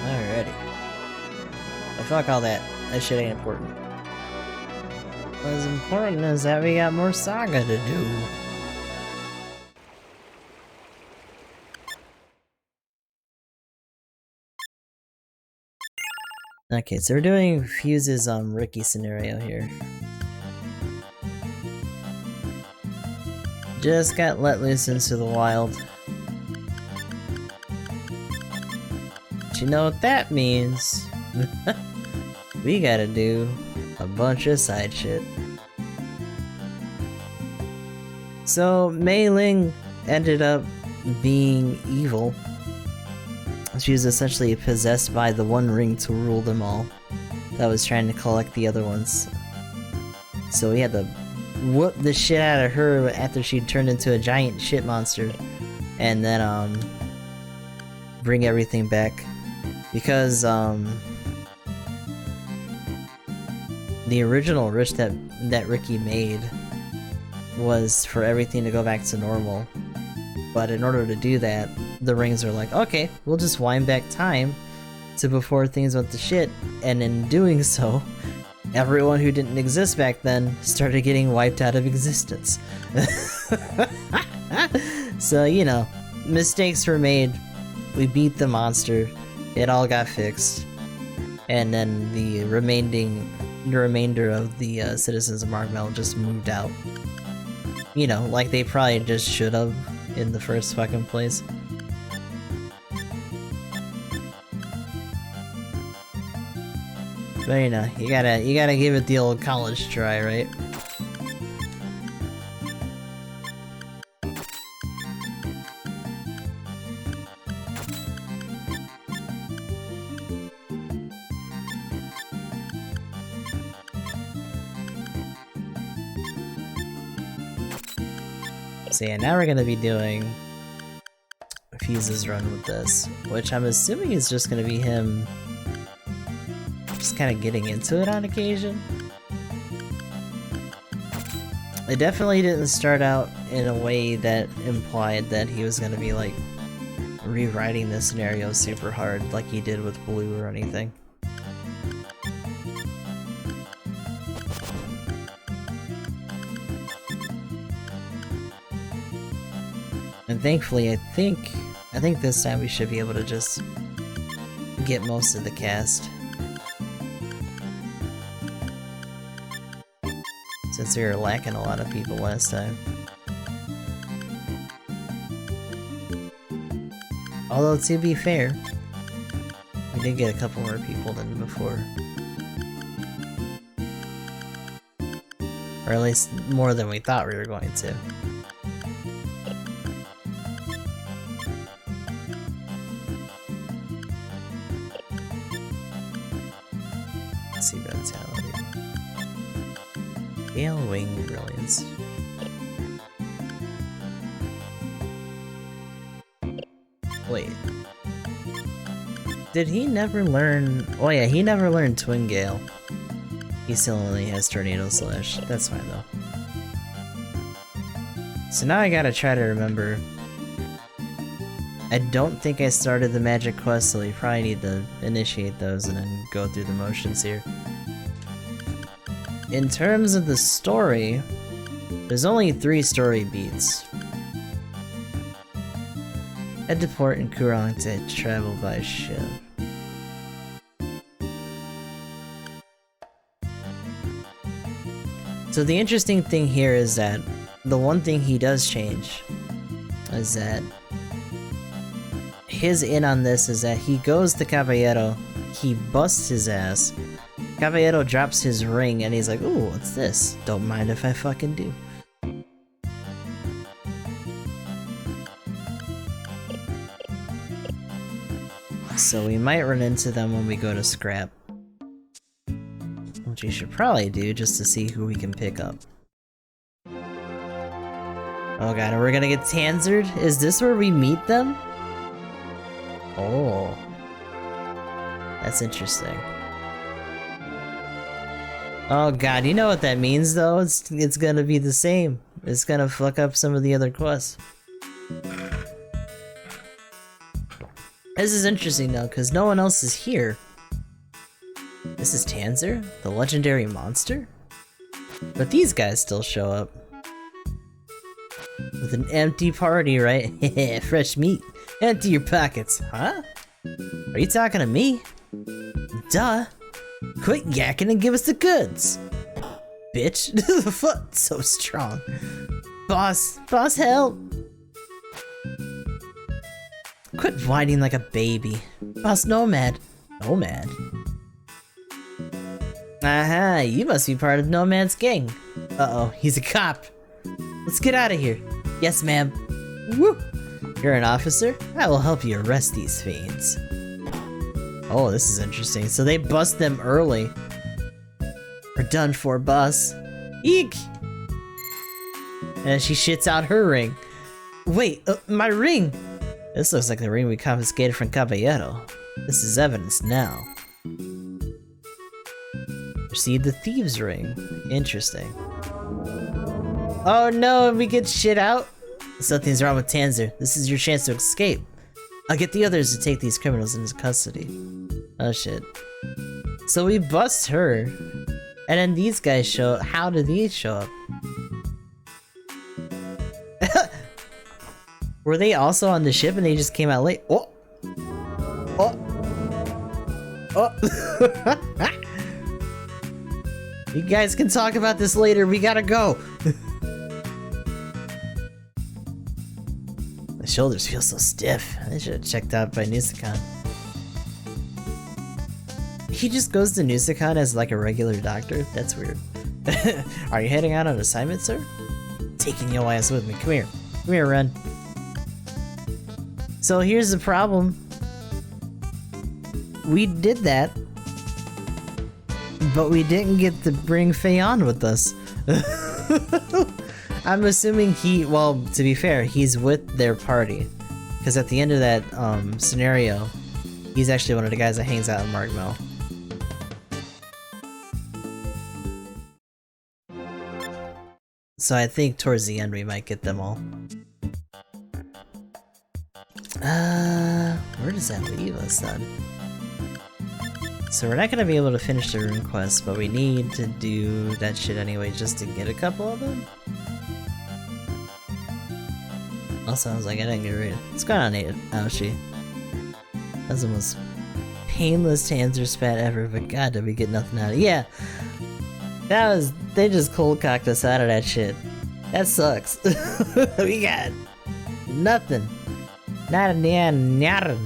Alrighty. Well, fuck all that. That shit ain't important. What's important is that we got more SaGa to do. Okay, so we're doing Fuse's Ricky scenario here. Just got let loose into the wild. But you know what that means? We gotta do a bunch of side shit. So Mei Ling ended up being evil. She was essentially possessed by the One Ring to rule them all. That was trying to collect the other ones. So we had to whoop the shit out of her after she turned into a giant shit monster. And then, bring everything back. Because, the original wish that Ricky made was for everything to go back to normal. But in order to do that, the rings are like, okay, we'll just wind back time to before things went to shit, and in doing so, everyone who didn't exist back then started getting wiped out of existence. So, you know, mistakes were made, we beat the monster, it all got fixed, and then the remainder of the citizens of Markmel just moved out. You know, like they probably just should have in the first fucking place. But you know, you gotta give it the old college try, right? So yeah, now we're gonna be doing Fuse's run with this, which I'm assuming is just gonna be him just kind of getting into it on occasion. It definitely didn't start out in a way that implied that he was gonna be like rewriting the scenario super hard like he did with Blue or anything. And thankfully, I think this time we should be able to just get most of the cast. Since we were lacking a lot of people last time. Although, to be fair, we did get a couple more people than before. Or at least more than we thought we were going to. See brutality. Gale Wing Brilliance. Wait. Did he never learn... Oh yeah, he never learned Twin Gale. He still only has Tornado Slash. That's fine though. So now I gotta try to remember... I don't think I started the magic quest, so we probably need to initiate those and then go through the motions here. In terms of the story, there's only 3 story beats. Head to port in Kurong to travel by ship. So the interesting thing here is that the one thing he does change is that his in on this is that he goes to Caballero, he busts his ass, Caballero drops his ring, and he's like, ooh, what's this? Don't mind if I fucking do. So we might run into them when we go to Scrap. Which we should probably do, just to see who we can pick up. Oh god, and we're gonna get Tanzered? Is this where we meet them? Oh. That's interesting. Oh god, you know what that means though? It's gonna be the same. It's gonna fuck up some of the other quests. This is interesting though, because no one else is here. This is Tanzer, the legendary monster? But these guys still show up. With an empty party, right? Fresh meat. Empty your pockets, huh? Are you talking to me? Duh. Quit yakking and give us the goods. Bitch. The fuck? So strong. Boss, help. Quit whining like a baby. Boss Nomad. Nomad? Aha, you must be part of Nomad's gang. Uh-oh, he's a cop. Let's get out of here. Yes, ma'am. Woo! You're an officer? I will help you arrest these fiends. Oh, this is interesting. So they bust them early. We're done for, boss. Eek! And she shits out her ring. Wait, my ring! This looks like the ring we confiscated from Caballero. This is evidence now. Received the thieves' ring. Interesting. Oh no, we get shit out? Something's wrong with Tanzer. This is your chance to escape. I'll get the others to take these criminals into custody. Oh shit. So we bust her, and then these guys show up. How did these show up? Were they also on the ship and they just came out late? Oh! Oh! Oh! You guys can talk about this later, we gotta go! My shoulders feel so stiff. I should have checked out by Nusicon. He just goes to Nusicon as like a regular doctor? That's weird. Are you heading out on assignment, sir? Taking your ass with me. Come here. Come here, Ren. So here's the problem. We did that, but we didn't get to bring Faye on with us. I'm assuming well, to be fair, he's with their party. Because at the end of that scenario, he's actually one of the guys that hangs out in Markmill. So I think towards the end we might get them all. Where does that leave us then? So we're not gonna be able to finish the rune quest, but we need to do that shit anyway just to get a couple of them. That sounds like I didn't get rid of it. What's going on, Aoshi? That's the most painless Tanzer spat ever, but god did we get nothing out of it. Yeah! They just cold cocked us out of that shit. That sucks. We got nothing. Not a nyan.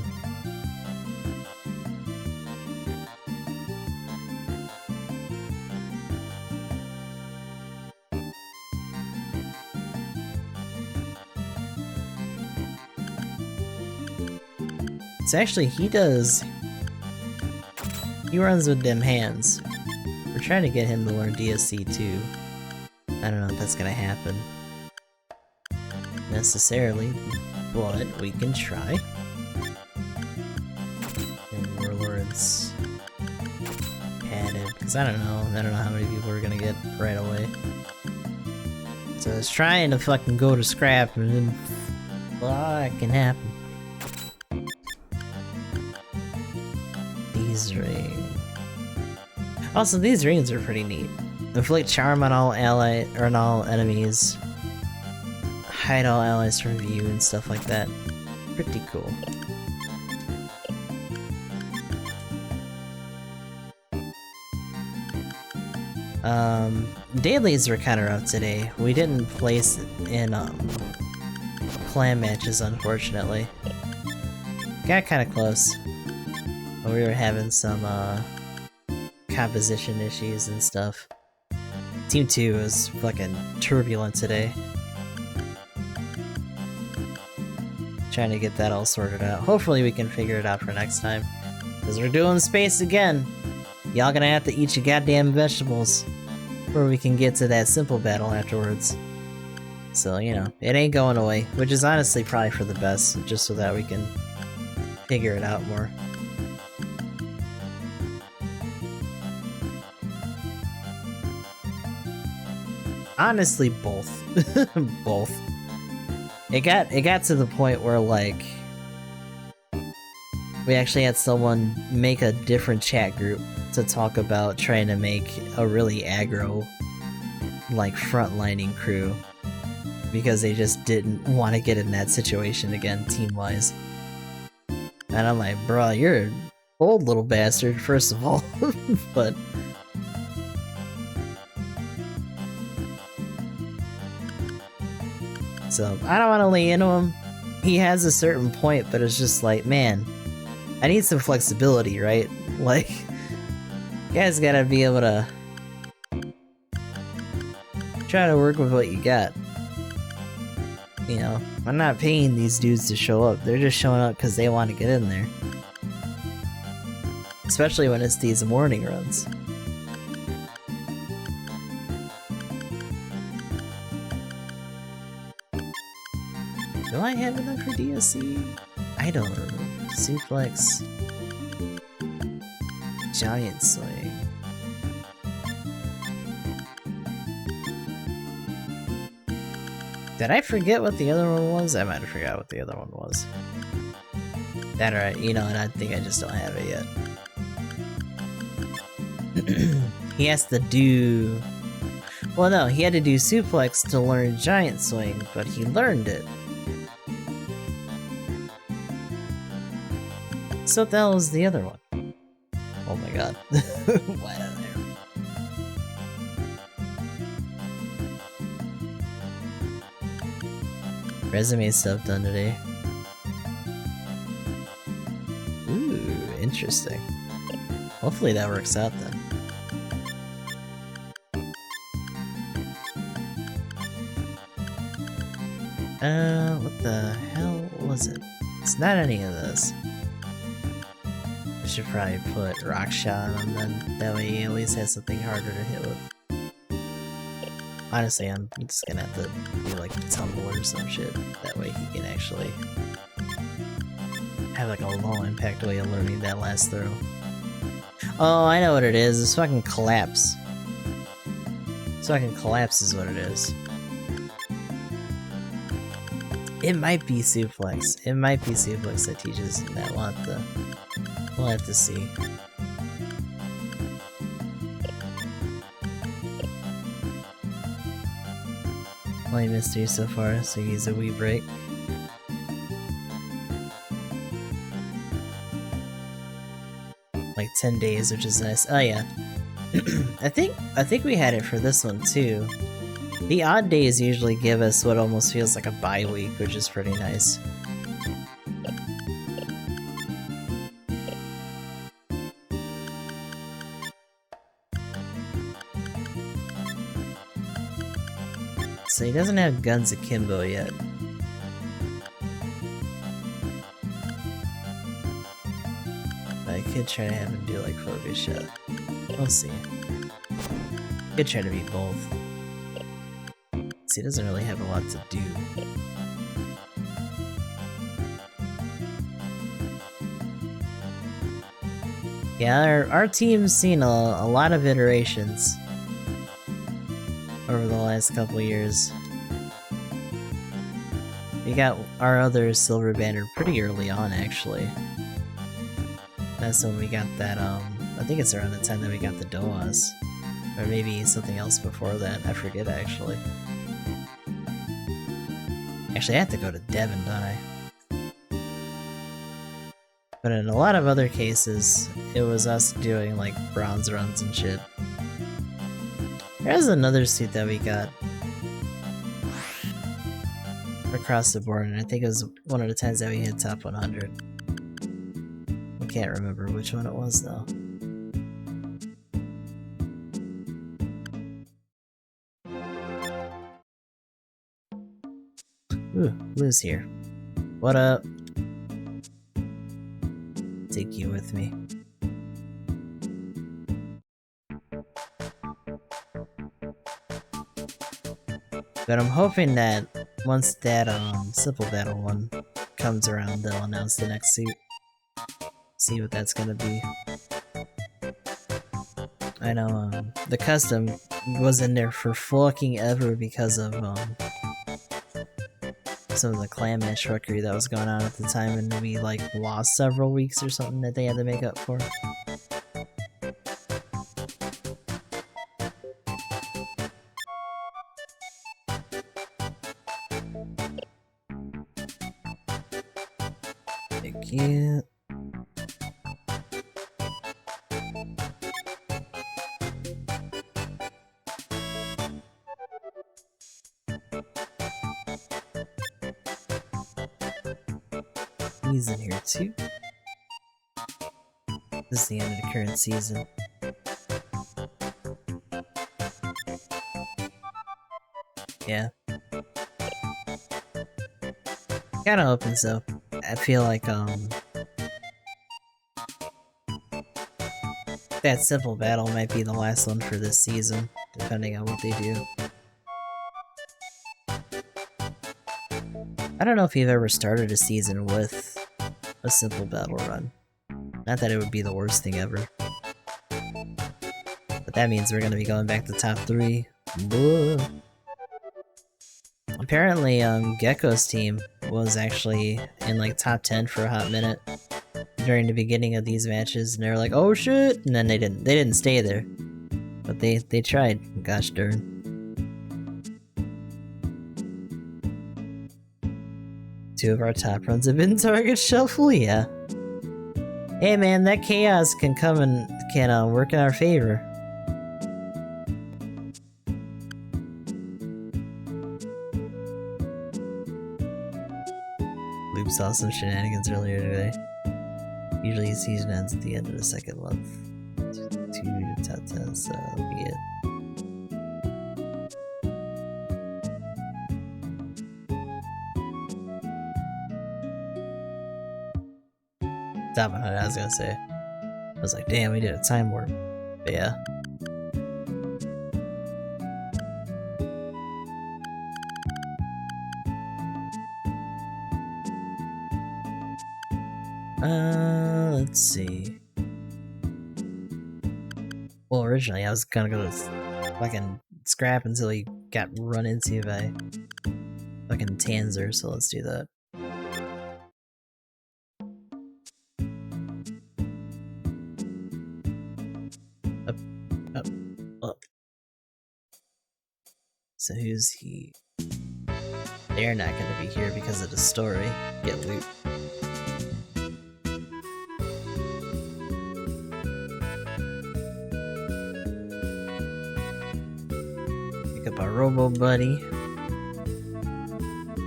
So actually, he runs with them hands. We're trying to get him to learn DSC too. I don't know if that's gonna happen necessarily, but we can try. And Warlords added, because I don't know how many people we're gonna get right away. So I was trying to fucking go to scrap and then fucking happen. These rings. Also, these rings are pretty neat. Inflict charm on all enemies. Hide all allies from view and stuff like that. Pretty cool. Dailies were kind of rough today. We didn't place in clan matches, unfortunately. Got kind of close. But we were having some composition issues and stuff. Team 2 was fucking turbulent today. Trying to get that all sorted out. Hopefully we can figure it out for next time. Because we're doing space again. Y'all gonna have to eat your goddamn vegetables before we can get to that simple battle afterwards. So, you know, it ain't going away. Which is honestly probably for the best, just so that we can figure it out more. Honestly, both. Both. It got to the point where, like, We actually had someone make a different chat group to talk about trying to make a really aggro, like, frontlining crew. Because they just didn't want to get in that situation again, team-wise. And I'm like, bruh, you're an old little bastard, first of all. But... so, I don't want to lay into him. He has a certain point, but it's just like, man, I need some flexibility, right? Like, you guys gotta be able to try to work with what you got. You know, I'm not paying these dudes to show up. They're just showing up because they want to get in there. Especially when it's these morning runs. Do I have enough for DSC? I don't remember. Suplex. Giant Swing. Did I forget what the other one was? I might have forgot what the other one was. That alright, you know, and I think I just don't have it yet. He has to do... well, no, he had to do Suplex to learn Giant Swing, but he learned it. So what the hell was the other one? Oh my god. Why not there? Resume stuff done today. Ooh, interesting. Hopefully that works out then. What the hell was it? It's not any of this. I should probably put Rock Shot on then. That way he always has something harder to hit with. Honestly, I'm just gonna have to do like a tumble or some shit. That way he can actually have like a low impact way of learning that last throw. Oh, I know what it is. It's fucking Collapse. It's fucking Collapse is what it is. It might be Suplex. It might be Suplex that teaches him that. We'll have to see. Only mystery so far, so he's a wee break. Like 10 days, which is nice. Oh yeah. I think we had it for this one too. The odd days usually give us what almost feels like a bye week, which is pretty nice. So he doesn't have Guns Akimbo yet. But I could try to have him do like Focus Shot. We'll see. Could try to beat both. See, he doesn't really have a lot to do. Yeah, our team's seen a lot of iterations over the last couple years. We got our other Silver Banner pretty early on, actually. That's when we got that, I think it's around the time that we got the Doas. Or maybe something else before that, I forget actually. Actually, I have to go to Devon, don't I? But in a lot of other cases, it was us doing like bronze runs and shit. There's another suit that we got across the board, and I think it was one of the times that we hit top 100. I can't remember which one it was though. Ooh, Lou's here. What up? Take you with me. But I'm hoping that once that Simple Battle one comes around, they'll announce the next suit. See what that's gonna be. I know the custom was in there for fucking ever because of some of the clan match fuckery that was going on at the time, and we like lost several weeks or something that they had to make up for. Thank you. He's in here too. This is the end of the current season. Yeah. Kinda hoping so. I feel like, that simple battle might be the last one for this season, depending on what they do. I don't know if you've ever started a season with a simple battle run. Not that it would be the worst thing ever. But that means we're gonna be going back to top 3. Blah. Apparently, Gecko's team was actually in like top 10 for a hot minute during the beginning of these matches, and they were like, "Oh shit!" And then they didn't stay there, but they tried. Gosh darn. Two of our top runs have been target shuffle, yeah. Hey man, that chaos can come and can work in our favor. Loop saw some shenanigans earlier today. Usually season ends at the end of the second month. 2 top 10, so that'll be it. Top 100, I was gonna say. I was like, damn, we did a time warp. But yeah. Let's see. Well, originally I was gonna go to fucking scrap until he got run into by fucking Tanzer, so let's do that. Up. So who's he? They're not gonna be here because of the story. Get loot. Pick up our Robo Buddy.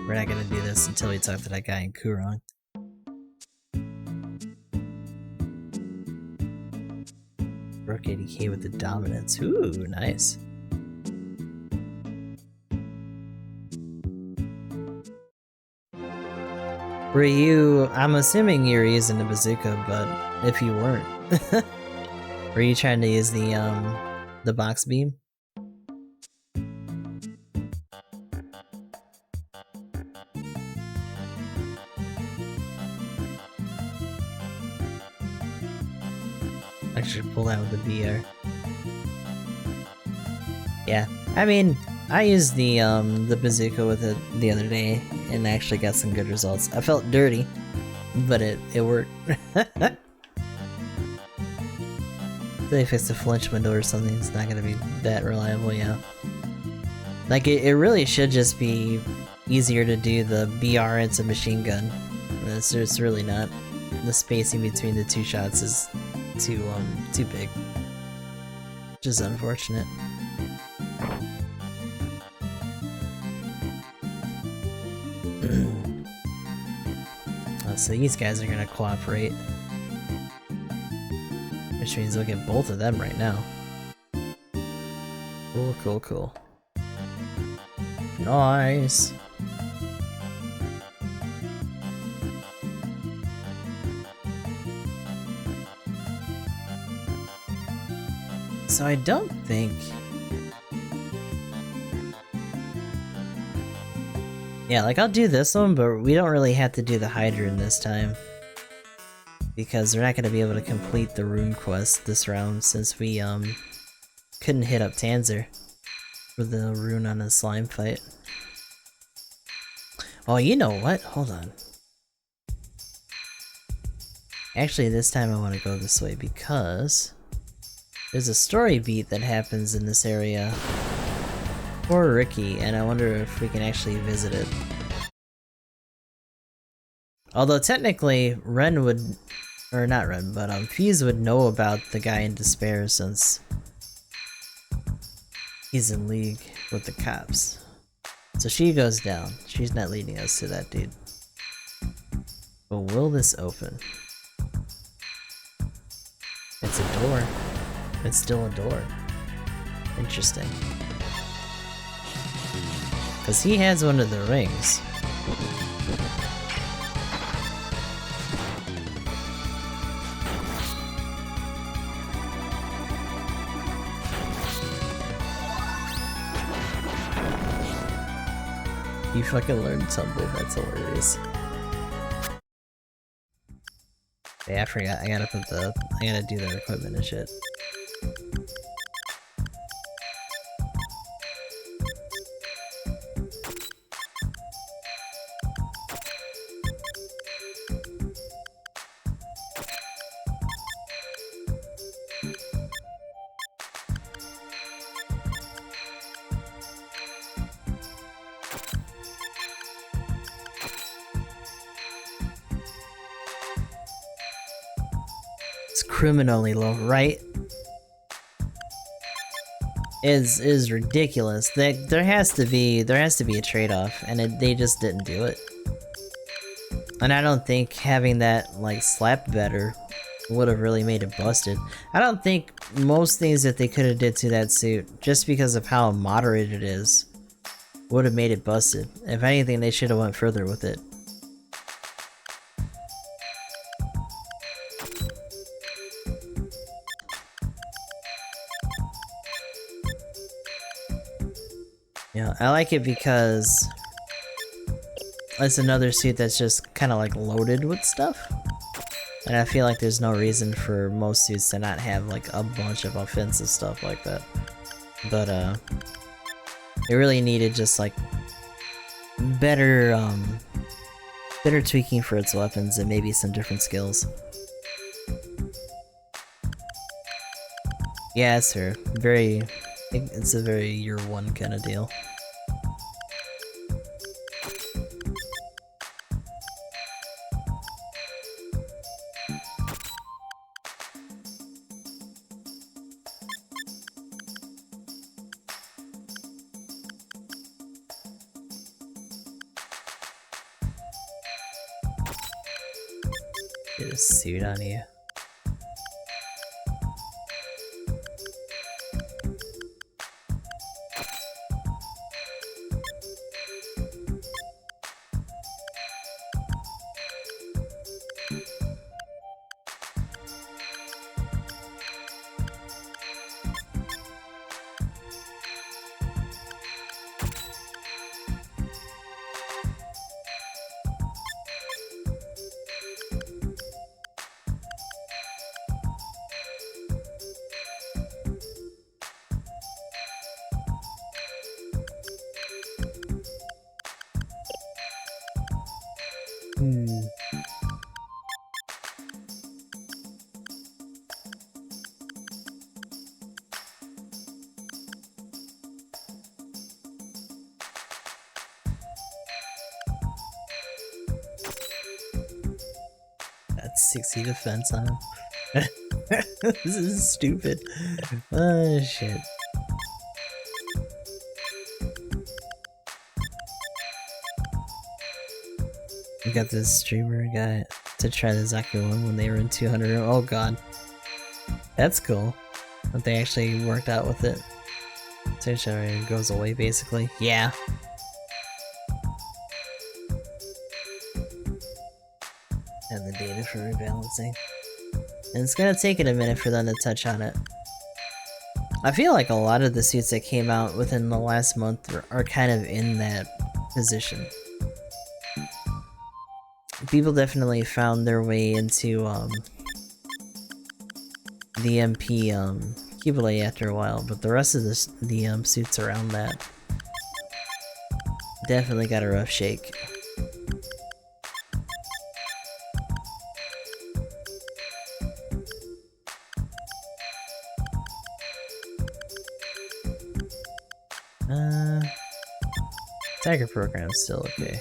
We're not gonna do this until we talk to that guy in Kurong. Broke 80k with the dominance. Ooh, nice. Were you... I'm assuming you were using the bazooka, but if you weren't... were you trying to use the box beam? I should pull out with the BR. Yeah, I mean, I used the bazooka with it the other day and actually got some good results. I felt dirty, but it worked. If they fix the flinch window or something, it's not gonna be that reliable, yeah. Like, it really should just be easier to do the BR into machine gun. It's really not. The spacing between the two shots is too big. Just unfortunate. So these guys are gonna cooperate, which means we'll get both of them right now. Cool. Nice. So I don't think... Yeah, like, I'll do this one, but we don't really have to do the Hydran this time. Because they're not gonna be able to complete the rune quest this round, since we, couldn't hit up Tanzer with the rune on the slime fight. Oh, you know what? Hold on. Actually, this time I want to go this way because there's a story beat that happens in this area for Ricky, and I wonder if we can actually visit it. Although technically, Ren would, or not Ren, but Fuse would know about the guy in despair since he's in league with the cops. So she goes down. She's not leading us to that dude. But will this open? It's a door. It's still a door. Interesting. Because he has one of the rings. You fucking learned Tumble, that's hilarious. Yeah, I forgot, I gotta do their equipment and shit. Criminally low, right? Is ridiculous. There has to be a trade-off, and they just didn't do it. And I don't think having that like slapped better would have really made it busted. I don't think most things that they could have did to that suit, just because of how moderate it is, would have made it busted. If anything, they should have went further with it. Yeah, I like it because it's another suit that's just kind of like loaded with stuff. And I feel like there's no reason for most suits to not have like a bunch of offensive stuff like that. But it really needed just like better tweaking for its weapons and maybe some different skills. Yeah, it's her. It's a very year one kind of deal. Get a suit on you. That's 60 defense on him. This is stupid. Oh shit. We got this streamer guy to try the Zaki one when they were in 200. Oh god. That's cool. But they actually worked out with it. So it goes away basically. Yeah. And the data for rebalancing. And it's gonna take it a minute for them to touch on it. I feel like a lot of the suits that came out within the last month are kind of in that position. People definitely found their way into the MP Keyblade after a while, but the rest of the suits around that definitely got a rough shake. Tiger program's still okay.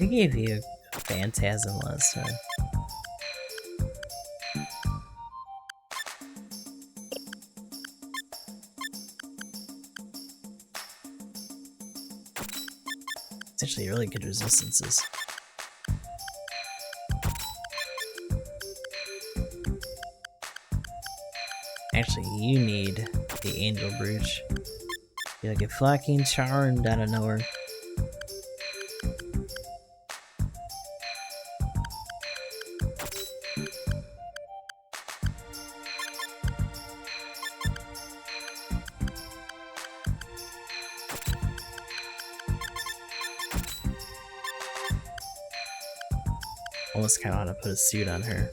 I gave you a Phantasm last time. It's actually really good resistances. Actually, you need the Angel Brooch. You'll get fucking charmed out of nowhere. Almost kind of want to put a suit on her.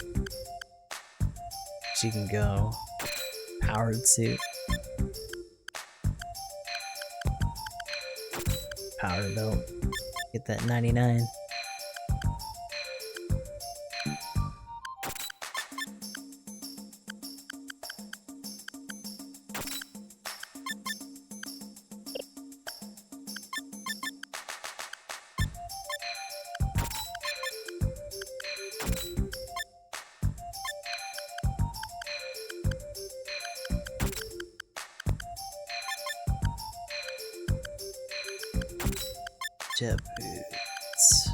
She can go powered suit. Power belt. Get that 99. Jet boots.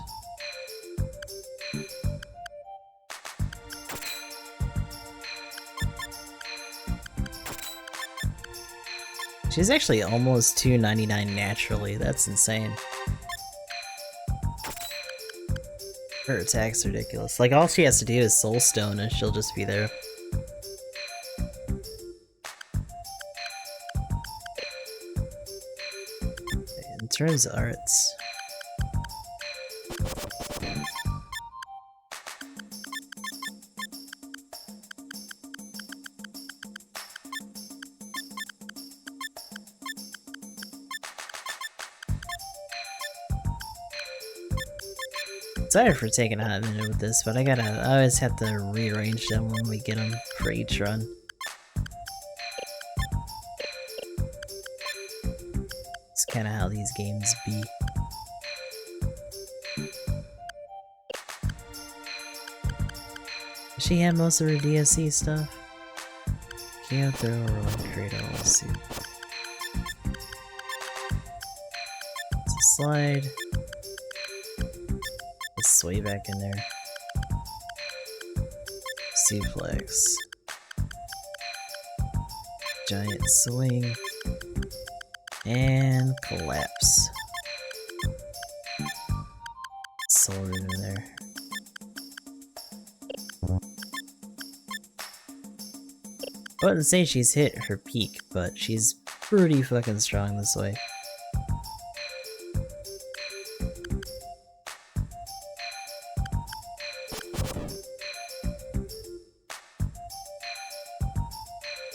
She's actually almost 299 naturally. That's insane. Her attack's ridiculous. Like, all she has to do is Soul Stone and she'll just be there. In terms of arts... Sorry for taking a hot minute with this, but I always have to rearrange them when we get them for each run. It's kind of how these games be. Does she have most of her DSC stuff? Can't throw her on Kratos, let's see. It's a slide. Sway back in there. Suplex. Giant swing. And collapse. Sword in there. I wouldn't say she's hit her peak, but she's pretty fucking strong this way.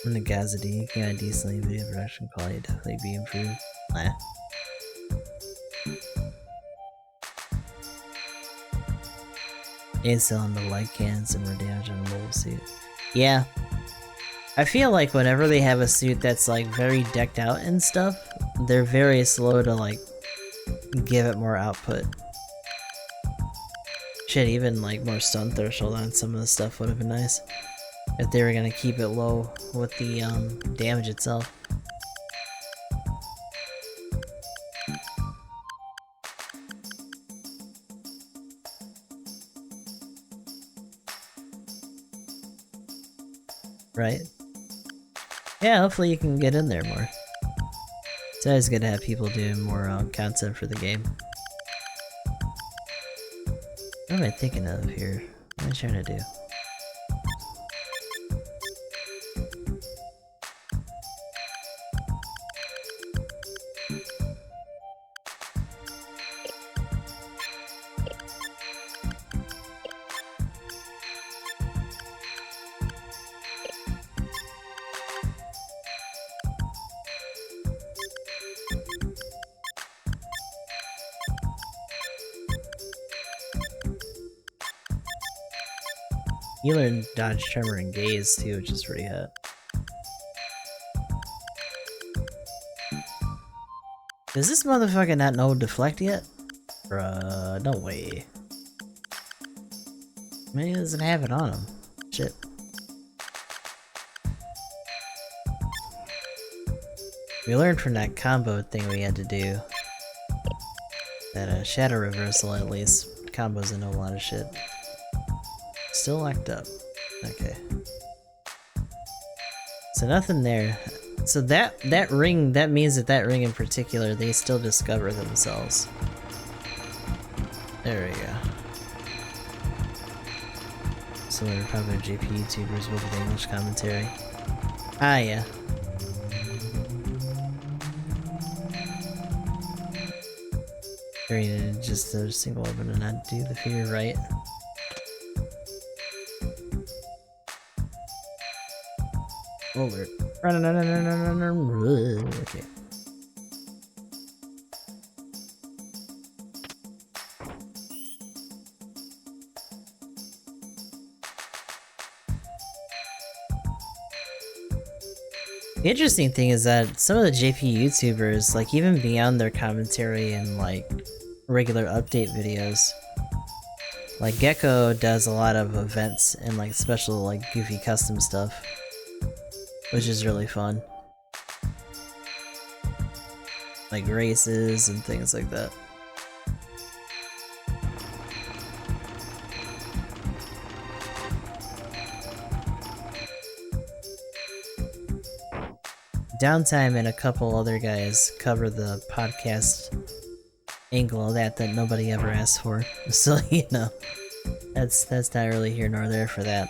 And the Gazadi got a decently video production quality, definitely be improved. Nah. It's still on the light cans and more damage on the mobile suit. Yeah. I feel like whenever they have a suit that's like very decked out and stuff, they're very slow to like give it more output. Shit, even like more stun threshold on some of the stuff would have been nice. If they were gonna keep it low with the damage itself. Right? Yeah, hopefully you can get in there more. It's always good to have people doing more content for the game. What am I thinking of here? What am I trying to do? You learn dodge, tremor, and gaze too, which is pretty hot. Does this motherfucker not know deflect yet? Bruh, no way. Maybe he doesn't have it on him. Shit. We learned from that combo thing we had to do. That shadow reversal at least. Combos into a lot of shit. Still locked up. Okay. So nothing there. So that ring, that means that ring in particular, they still discover themselves. There we go. Some of the popular JP YouTubers with English commentary. Ah, yeah. Just a single weapon and not do the figure right. Alert. Okay. The interesting thing is that some of the JP YouTubers, like even beyond their commentary and like regular update videos, like Gecko does a lot of events and like special like goofy custom stuff, which is really fun. Like races and things like that. Downtime and a couple other guys cover the podcast angle of that nobody ever asked for. So, you know, that's not really here nor there for that.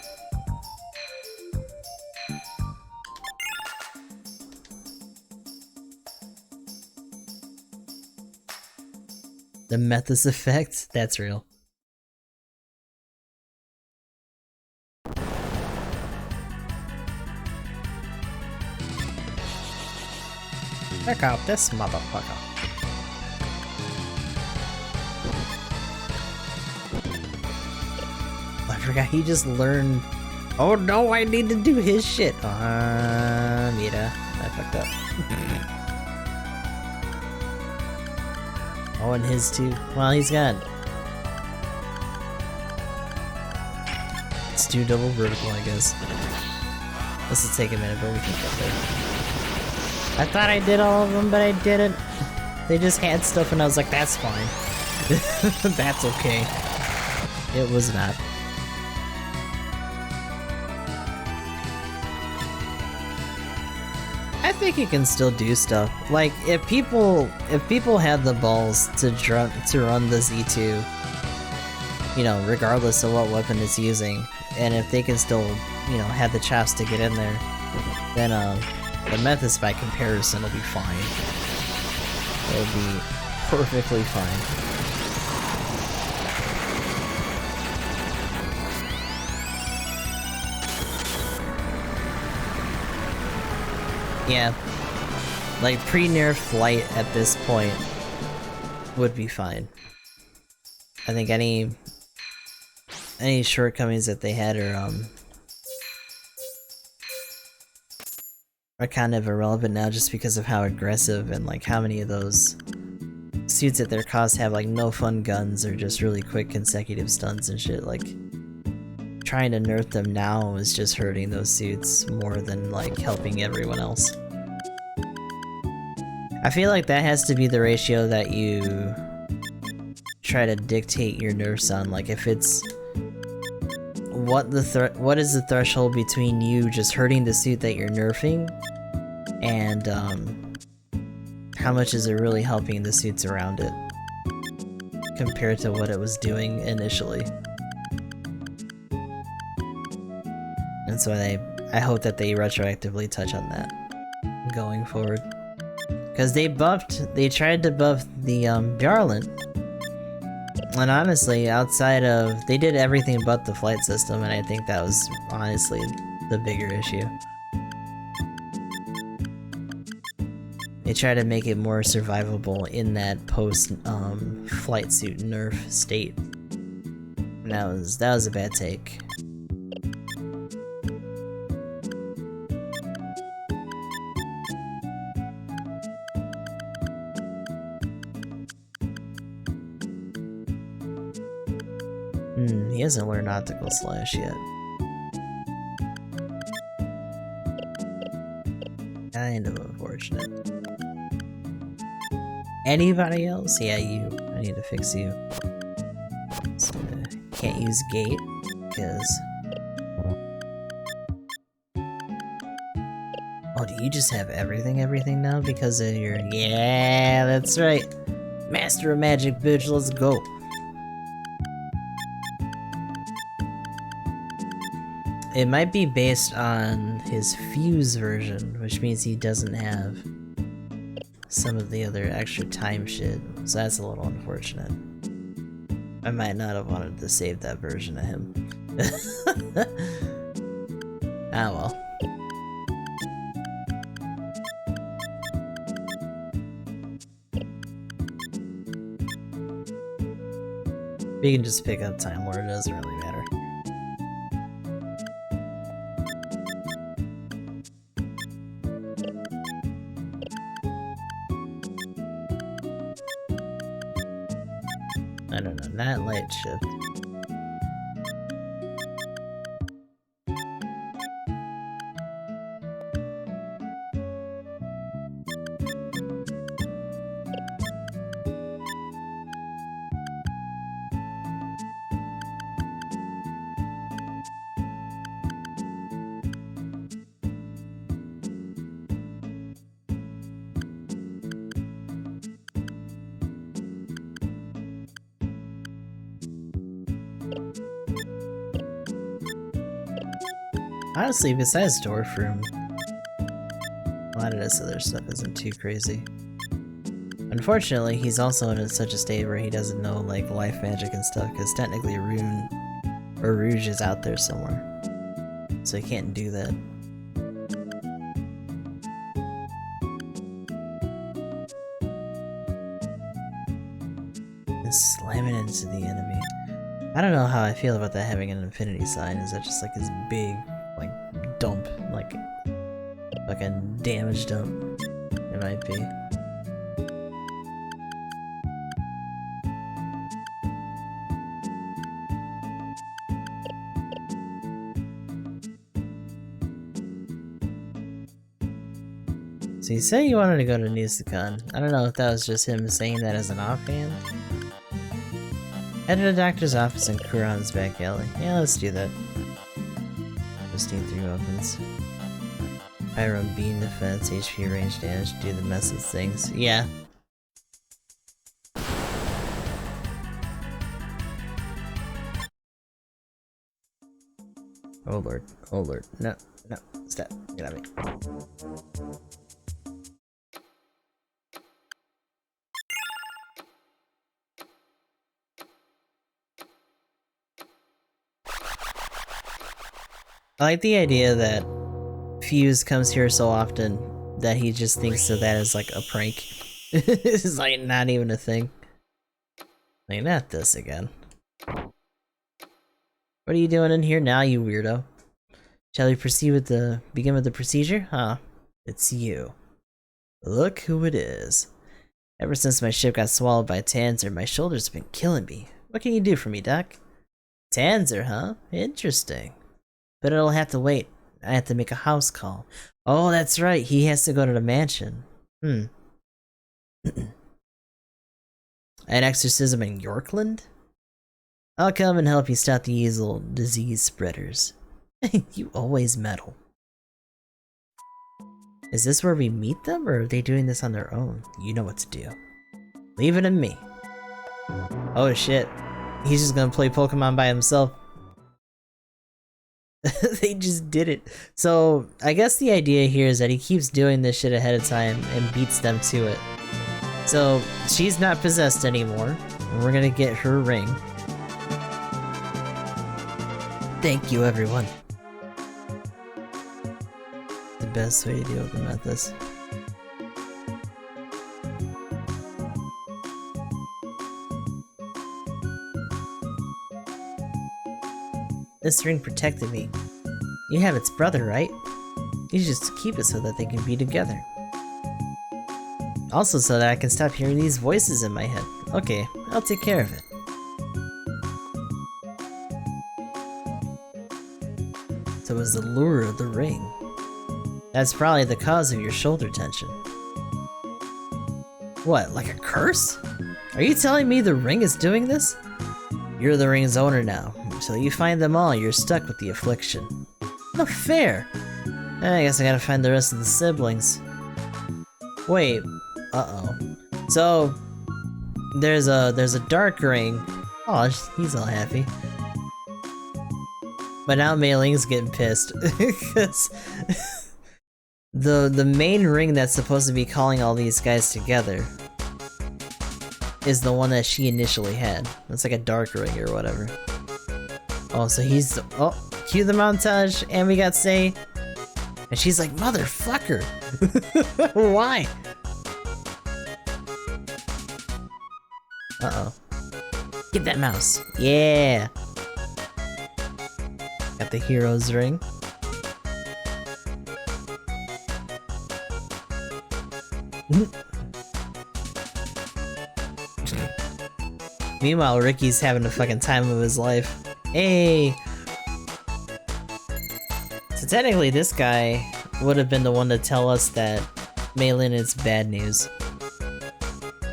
The Methus effect? That's real. Check out this motherfucker. I forgot he just learned. Oh no, I need to do his shit. Mira. I fucked up. Oh, and his too. Well, he's got. It's 2 double vertical, I guess. This will take a minute, but we can get there. I thought I did all of them, but I didn't. They just had stuff and I was like, that's fine. That's okay. It was not. I think you can still do stuff. Like, if people had the balls to run the Z2, you know, regardless of what weapon it's using, and if they can still, you know, have the chops to get in there, then, the Methus by comparison will be fine. It'll be perfectly fine. Yeah. Like, pre-nerf flight at this point would be fine. I think any shortcomings that they had are kind of irrelevant now just because of how aggressive and like how many of those suits at their cost have like no fun guns or just really quick consecutive stuns and shit. Like, trying to nerf them now is just hurting those suits more than like helping everyone else. I feel like that has to be the ratio that you try to dictate your nerfs on. Like, if it's what is the threshold between you just hurting the suit that you're nerfing and how much is it really helping the suits around it compared to what it was doing initially. And so I hope that they retroactively touch on that going forward. Because they tried to buff the Bjarlant. And honestly, outside of, they did everything but the flight system, and I think that was honestly the bigger issue. They try to make it more survivable in that post flight suit nerf state. And that was a bad take. He hasn't learned Optical Slash yet. Kind of unfortunate. Anybody else? Yeah, you. I need to fix you. So, can't use gate, because... Oh, do you just have everything now because of your... Yeah, that's right. Master of Magic, bitch, let's go. It might be based on his Fuse version, which means he doesn't have some of the other extra time shit, so that's a little unfortunate. I might not have wanted to save that version of him. Ah well. We can just pick up Time Lord, it doesn't really matter. I don't know, not light shift. Honestly, besides Dwarf Room, a lot of this other stuff isn't too crazy. Unfortunately, he's also in such a state where he doesn't know, like, life magic and stuff, because technically Rune or Rouge is out there somewhere. So he can't do that. And slamming into the enemy. I don't know how I feel about that having an infinity sign. Is that just like this big, like, dump? Like a damage dump? It might be. So you said you wanted to go to Nisakon. I don't know if that was just him saying that as an offhand. Head to the doctor's office in Kuran's back alley. Yeah, let's do that. Just need 3 weapons. Pyro beam defense, HP range damage, do the message things. Yeah. Oh lord, oh lord. No, no, stop. Get out of me. I like the idea that Fuse comes here so often that he just thinks of that as like a prank. It's like not even a thing. Like, not this again. What are you doing in here now, you weirdo? Shall we begin with the procedure? Huh? It's you. Look who it is. Ever since my ship got swallowed by Tanzer, my shoulders have been killing me. What can you do for me, Doc? Tanzer, huh? Interesting. But it'll have to wait. I have to make a house call. Oh, that's right. He has to go to the mansion. An exorcism in Yorkland? I'll come and help you stop these little disease spreaders. You always meddle. Is this where we meet them, or are they doing this on their own? You know what to do. Leave it to me. Oh shit. He's just gonna play Pokemon by himself. They just did it. So, I guess the idea here is that he keeps doing this shit ahead of time and beats them to it. So, she's not possessed anymore, and we're gonna get her ring. Thank you, everyone. The best way to deal with them at this. This ring protected me. You have its brother, right? You just keep it so that they can be together. Also so that I can stop hearing these voices in my head. Okay, I'll take care of it. that was the lure of the ring. That's probably the cause of your shoulder tension. What, like a curse? Are you telling me the ring is doing this? You're the ring's owner now. Until you find them all, you're stuck with the affliction. No fair! I guess I gotta find the rest of the siblings. Wait, uh-oh. So, there's a dark ring. Oh, he's all happy. But now Mei Ling's getting pissed. Because the main ring that's supposed to be calling all these guys together is the one that she initially had. It's like a dark ring or whatever. Oh, so he's... Oh, cue the montage, and we got Sei. And she's like, motherfucker! Why? Uh-oh. Get that mouse. Yeah! Got the hero's ring. Meanwhile, Ricky's having a fucking time of his life. Hey! So technically this guy would have been the one to tell us that Mei Ling is bad news.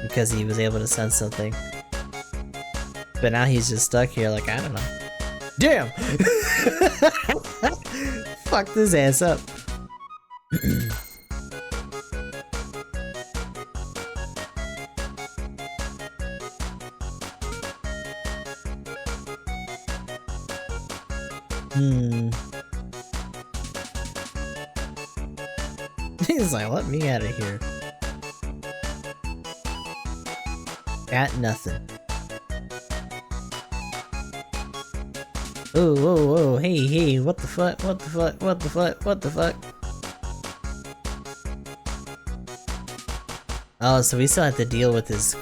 Because he was able to sense something. But now he's just stuck here like, I don't know. Damn! Fuck this ass up. He's like, let me out of here. Got nothing. Oh, whoa, whoa, hey, hey, what the fuck, what the fuck, what the fuck, what the fuck? Oh, so we still have to deal with his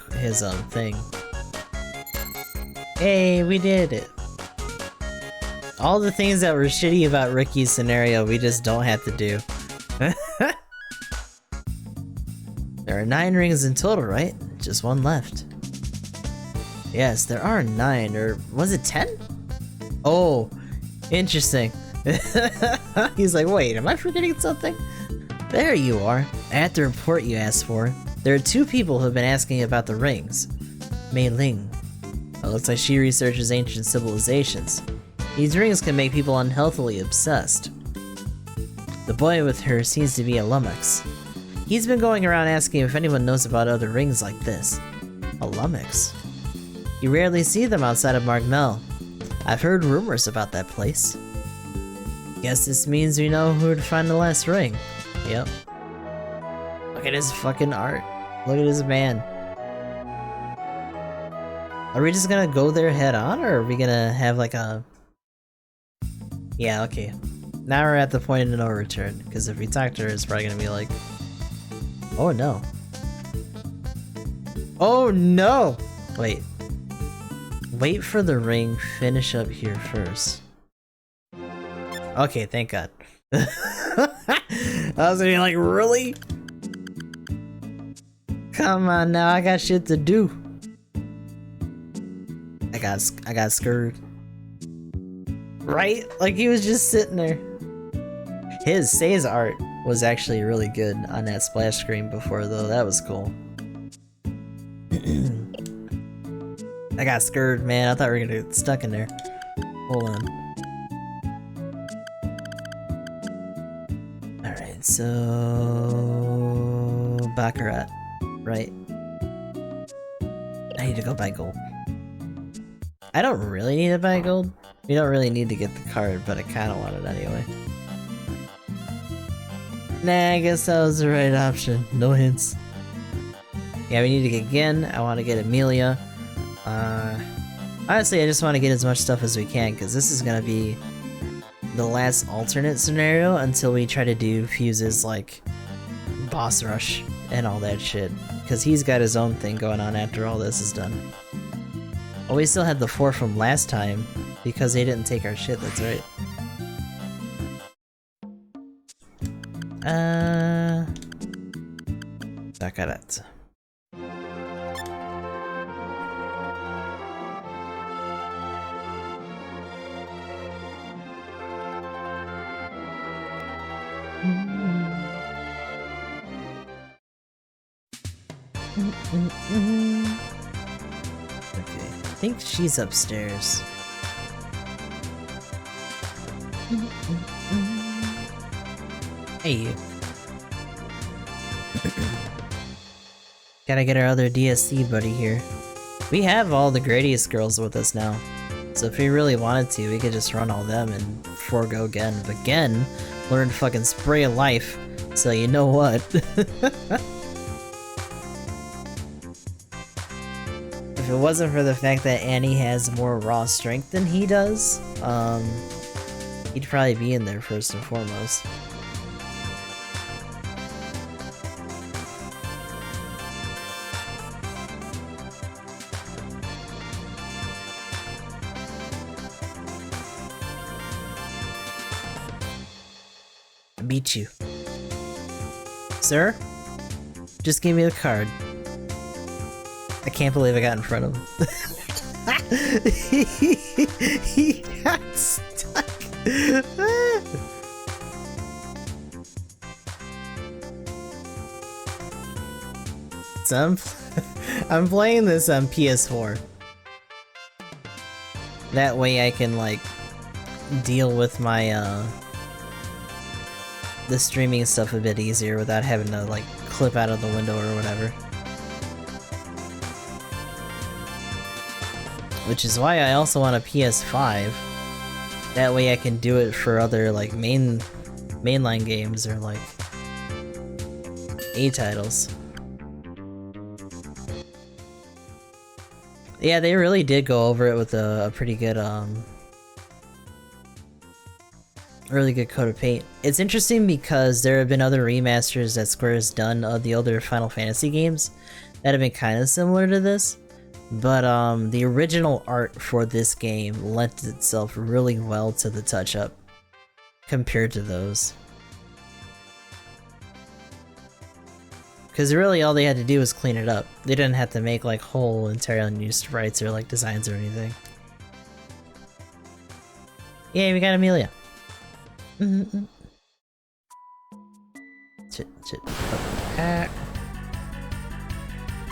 thing. Hey, we did it. All the things that were shitty about Ricky's scenario, we just don't have to do. There are 9 rings in total, right? Just 1 left. Yes, there are 9, or was it 10? Oh, interesting. He's like, wait, am I forgetting something? There you are. At the report you asked for, there are 2 people who have been asking about the rings. Mei Ling. It looks like she researches ancient civilizations. These rings can make people unhealthily obsessed. The boy with her seems to be a lummox. He's been going around asking if anyone knows about other rings like this. A lummox? You rarely see them outside of Margmel. I've heard rumors about that place. Guess this means we know who to find the last ring. Yep. Look at his fucking art. Look at his man. Are we just gonna go there head on, or are we gonna have like a... Yeah, okay. Now we're at the point of no return, because if we talk to her, it's probably gonna be like... Oh no. Oh no! Wait. Wait for the ring, finish up here first. Okay, thank God. I was gonna be like, really? Come on now, I got shit to do. I got scared. Right? Like he was just sitting there. Sei's art was actually really good on that splash screen before though, that was cool. I got scared, man. I thought we were gonna get stuck in there. Hold on. Alright, so... Baccarat. Right. I need to go buy gold. I don't really need to buy gold. We don't really need to get the card, but I kinda want it anyway. Nah, I guess that was the right option. No hints. Yeah, we need to get Gin. I want to get Amelia. Honestly, I just want to get as much stuff as we can, because this is gonna be the last alternate scenario until we try to do Fuse's, like, boss rush and all that shit. Because he's got his own thing going on after all this is done. Oh, we still had the 4 from last time, because they didn't take our shit, that's right. Baccarat. Okay, I think she's upstairs. Hey, you. Gotta get our other DSC buddy here. We have all the Gradius girls with us now. So if we really wanted to, we could just run all them and forego Gen. But Gen learned fucking Spray of Life, so you know what? If it wasn't for the fact that Annie has more raw strength than he does, he'd probably be in there first and foremost. Beat you. Sir? Just give me the card. I can't believe I got in front of him. he got stuck. So I'm playing this on PS4. That way I can, like, deal with my, the streaming stuff a bit easier without having to, like, clip out of the window or whatever. Which is why I also want a PS5. That way I can do it for other, like, mainline games or, like, A titles. Yeah, they really did go over it with a pretty good, really good coat of paint. It's interesting because there have been other remasters that Square has done of the older Final Fantasy games that have been kind of similar to this, but the original art for this game lent itself really well to the touch-up compared to those. Because really all they had to do was clean it up. They didn't have to make like whole entirely new sprites or like designs or anything. Yay, we got Amelia. Shit.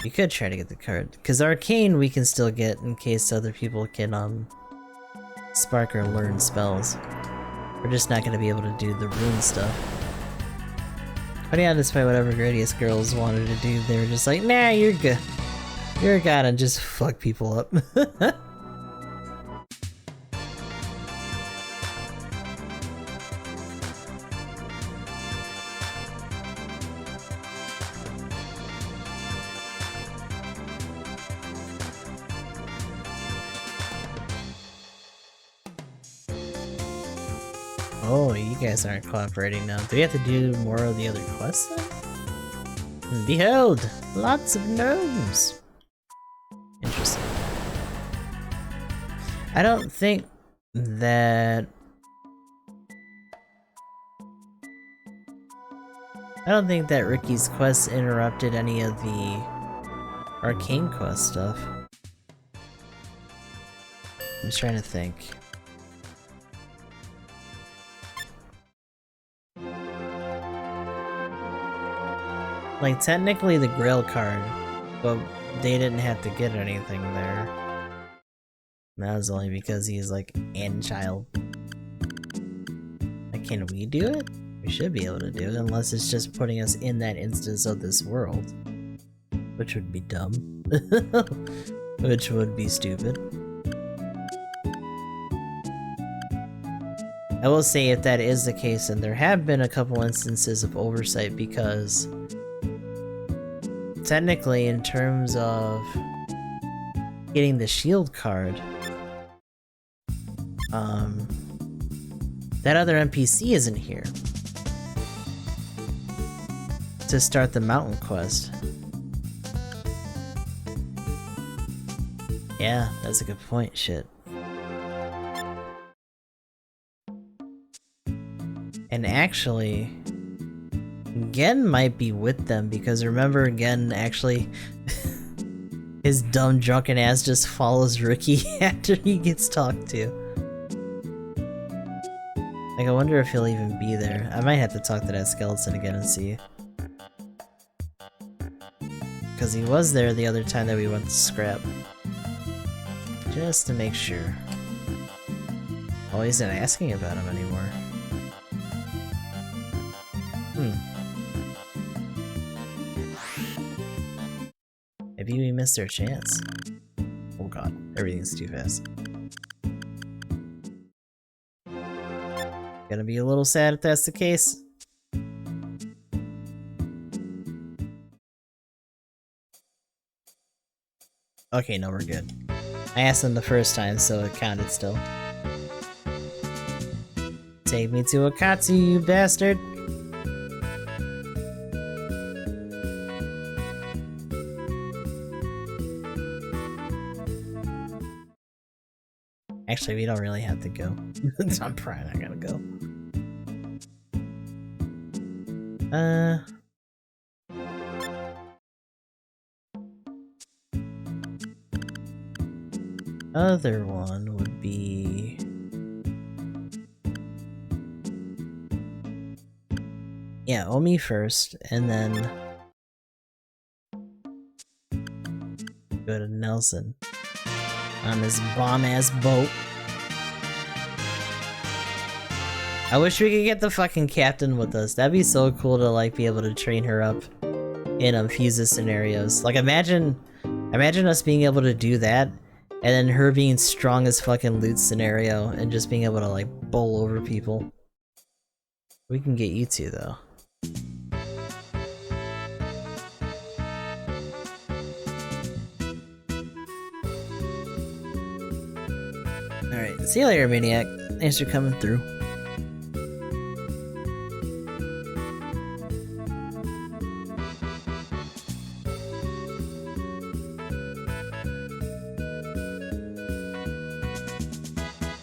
We could try to get the card, because Arcane we can still get in case other people can spark or learn spells. We're just not gonna be able to do the rune stuff. But yeah, despite whatever Gradius girls wanted to do, they were just like, nah, you're good. You're a god, and just fuck people up. Oh, you guys aren't cooperating now. Do we have to do more of the other quests then? Behold! Lots of gnomes! Interesting. I don't think that... Ricky's quests interrupted any of the Arcane quest stuff. I'm just trying to think. Like, technically the Grail card, but they didn't have to get anything there. That was only because he's like an child. Like, can we do it? We should be able to do it, unless it's just putting us in that instance of this world. Which would be dumb. Which would be stupid. I will say, if that is the case, and there have been a couple instances of oversight, because technically, in terms of getting the shield card, that other NPC isn't here to start the mountain quest. Yeah, that's a good point, shit. And actually, Gen might be with them, because remember, Gen actually his dumb drunken ass just follows Ricky after he gets talked to. Like, I wonder if he'll even be there. I might have to talk to that skeleton again and see. Because he was there the other time that we went to scrap. Just to make sure. Oh, he's not asking about him anymore. Maybe we missed our chance. Oh god, everything's too fast. Gonna be a little sad if that's the case. Okay, no, we're good. I asked him the first time, so it counted still. Take me to Akatsu, you bastard! Actually, we don't really have to go. I'm probably not gonna go. Other one would be... yeah, Omi first, and then... go to Nelson. On his bomb-ass boat. I wish we could get the fucking captain with us. That'd be so cool to, like, be able to train her up in Fuse scenarios. Like, imagine us being able to do that, and then her being strong as fucking loot scenario, and just being able to, like, bowl over people. We can get you two, though. Alright, see you later, Maniac. Thanks for coming through.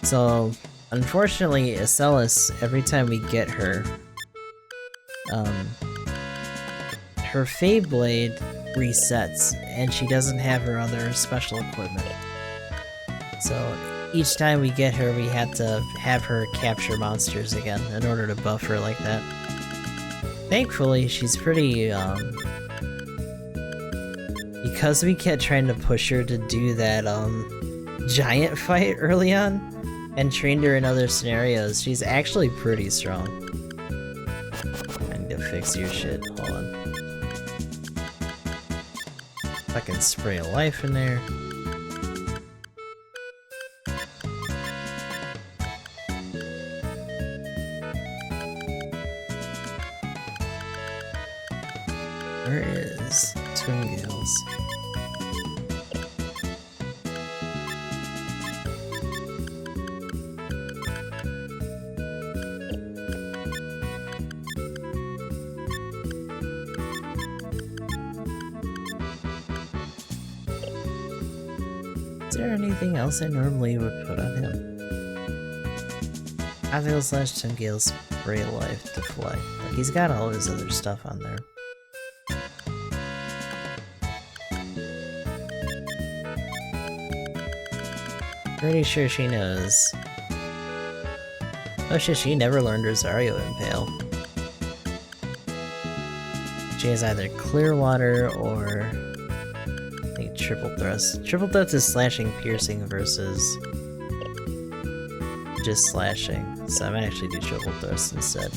So, unfortunately, Acellus, every time we get her, her Fade Blade resets, and she doesn't have her other special equipment. So, each time we get her, we have to have her capture monsters again in order to buff her like that. Thankfully, she's pretty, because we kept trying to push her to do that, giant fight early on, and trained her in other scenarios, she's actually pretty strong. I need to fix your shit, hold on. Fucking spray a life in there. Where is Twin Gales? Is there anything else I normally would put on him? Azrael slash Twin Gales spray life to fly. Like, he's got all his other stuff on there. Pretty sure she knows. Oh shit, she never learned Rosario Impale. She has either Clear Water or... I think Triple Thrust. Triple Thrust is slashing, piercing versus... just slashing. So I might actually do Triple Thrust instead.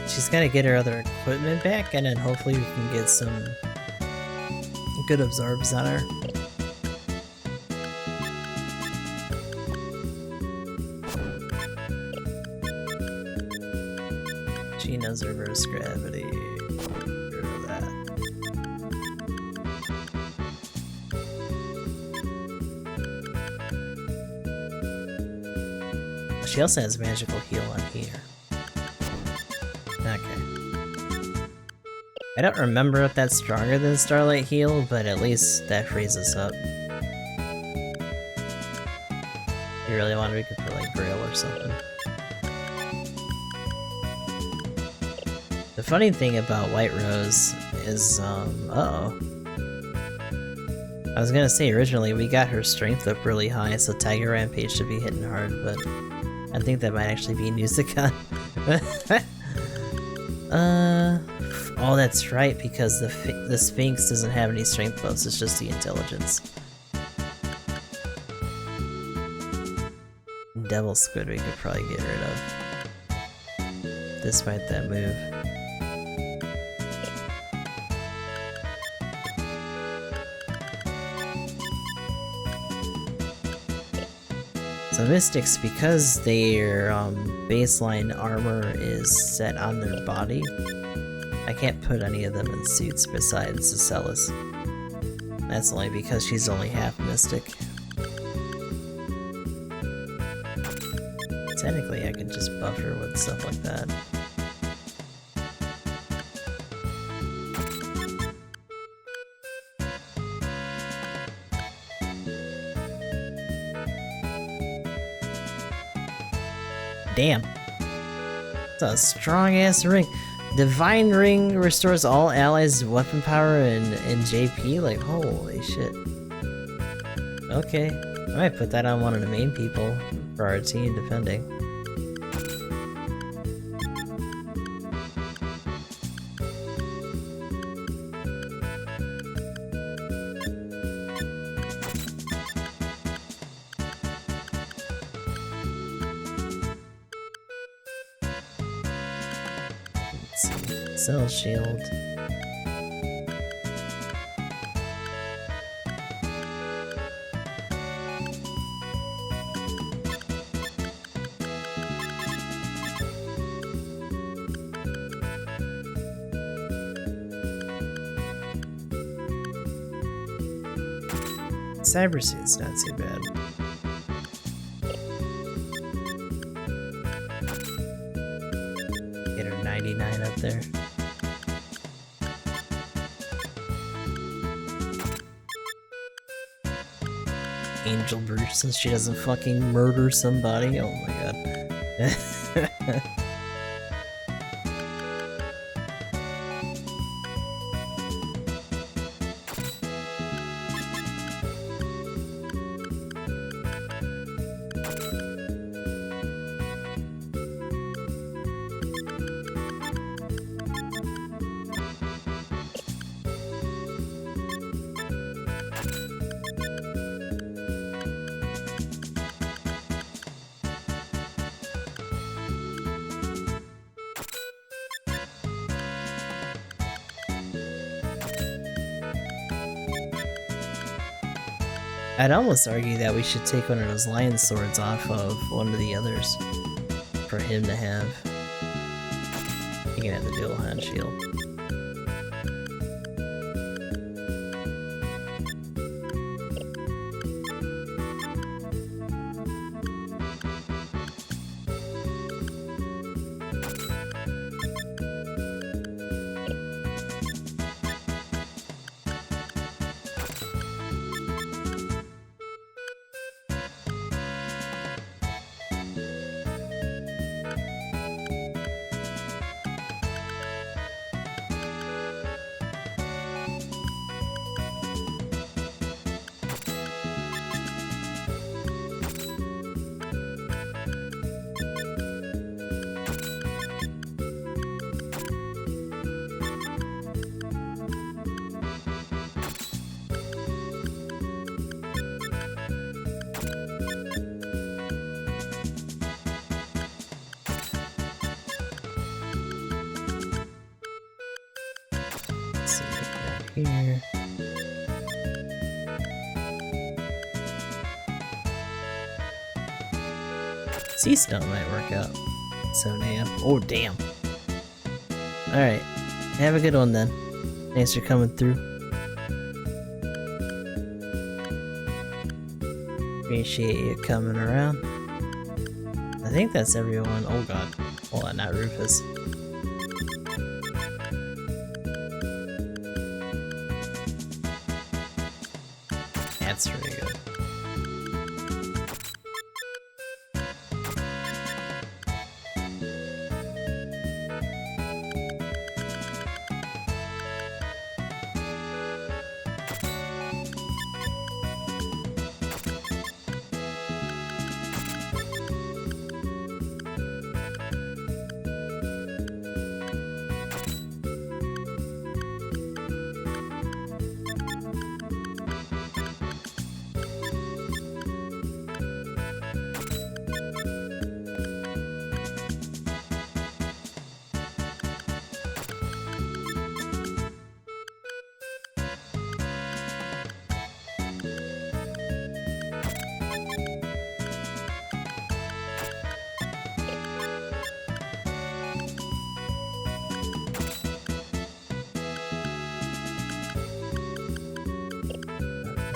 She's gotta get her other equipment back, and then hopefully we can get some good absorbs on her. She knows reverse gravity. Get rid of that. She also has magical heal on here. Okay. I don't remember if that's stronger than Starlight Heal, but at least that frees us up. If you really wanted, we could put like Braille or something. The funny thing about White Rose is, uh-oh. I was gonna say originally we got her strength up really high, so Tiger Rampage should be hitting hard, but I think that might actually be Nuzukon. Oh, that's right, because the Sphinx doesn't have any strength buffs, it's just the intelligence. Devil Squid we could probably get rid of. Despite that move. So Mystics, because their baseline armor is set on their body, I can't put any of them in suits besides Celis. That's only because she's only half Mystic. Technically, I could just buff her with stuff like that. Damn. It's a strong-ass ring. Divine Ring restores all allies' weapon power and JP? Like, holy shit. Okay. I might put that on one of the main people for our team, defending. Cell shield. Cyber suit's not too bad. Get her 99 up there. Angel Bruce, since she doesn't fucking murder somebody. Oh my god. I'd almost argue that we should take one of those lion swords off of one of the others for him to have. He can have the dual hand shield. Here. Sea Stone might work out. So damn. Oh damn. Alright. Have a good one then. Thanks for coming through. Appreciate you coming around. I think that's everyone. Oh god. Hold on, not Rufus. That's really good.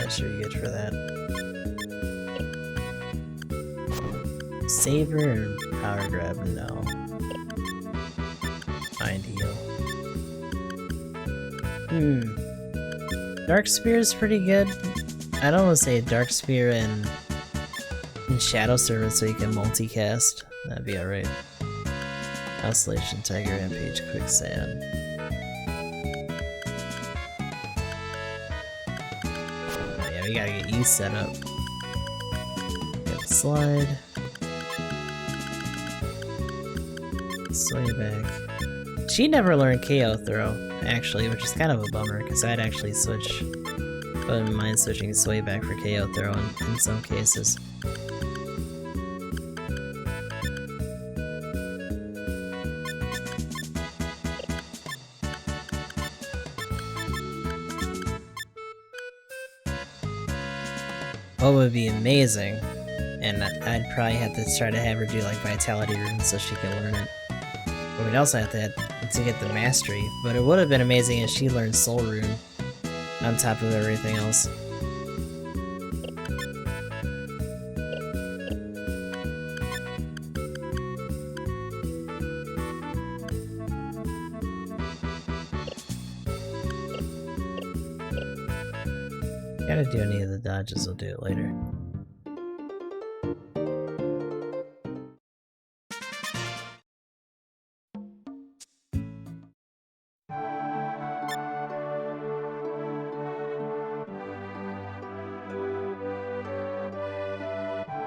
That should be good for that. Saber and power grab, no. Mind heal. Dark Spear is pretty good. I'd almost say Dark Spear and Shadow Servant so you can multicast. That'd be alright. Oscillation, Tiger Rampage, Quicksand. Oh yeah, we gotta get you set up. Get the slide. Sway back. She never learned KO throw, actually, which is kind of a bummer, because I'd actually switch. Wouldn't mind switching Sway back for KO throw in some cases. What would be amazing, and I'd probably have to try to have her do like Vitality runes so she can learn it. But we'd also have to get the mastery, but it would have been amazing if she learned Soul Rune on top of everything else. Gotta do any of the dodges, we'll do it later.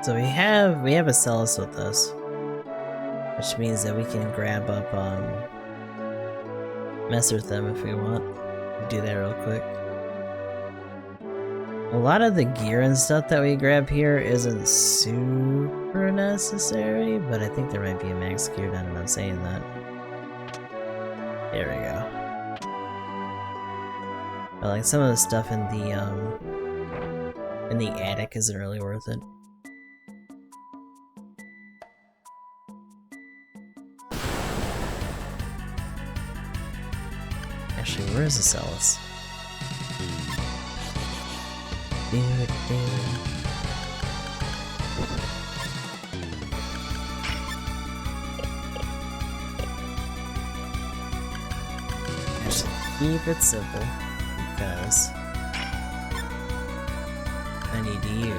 So we have a Celis with us, which means that we can grab up mess with them if we want. Do that real quick. A lot of the gear and stuff that we grab here isn't super necessary, but I think there might be a max gear now that I'm saying that. There we go. But like some of the stuff in the attic isn't really worth it. Actually, where is the Celis? Actually, keep it simple, because I need you.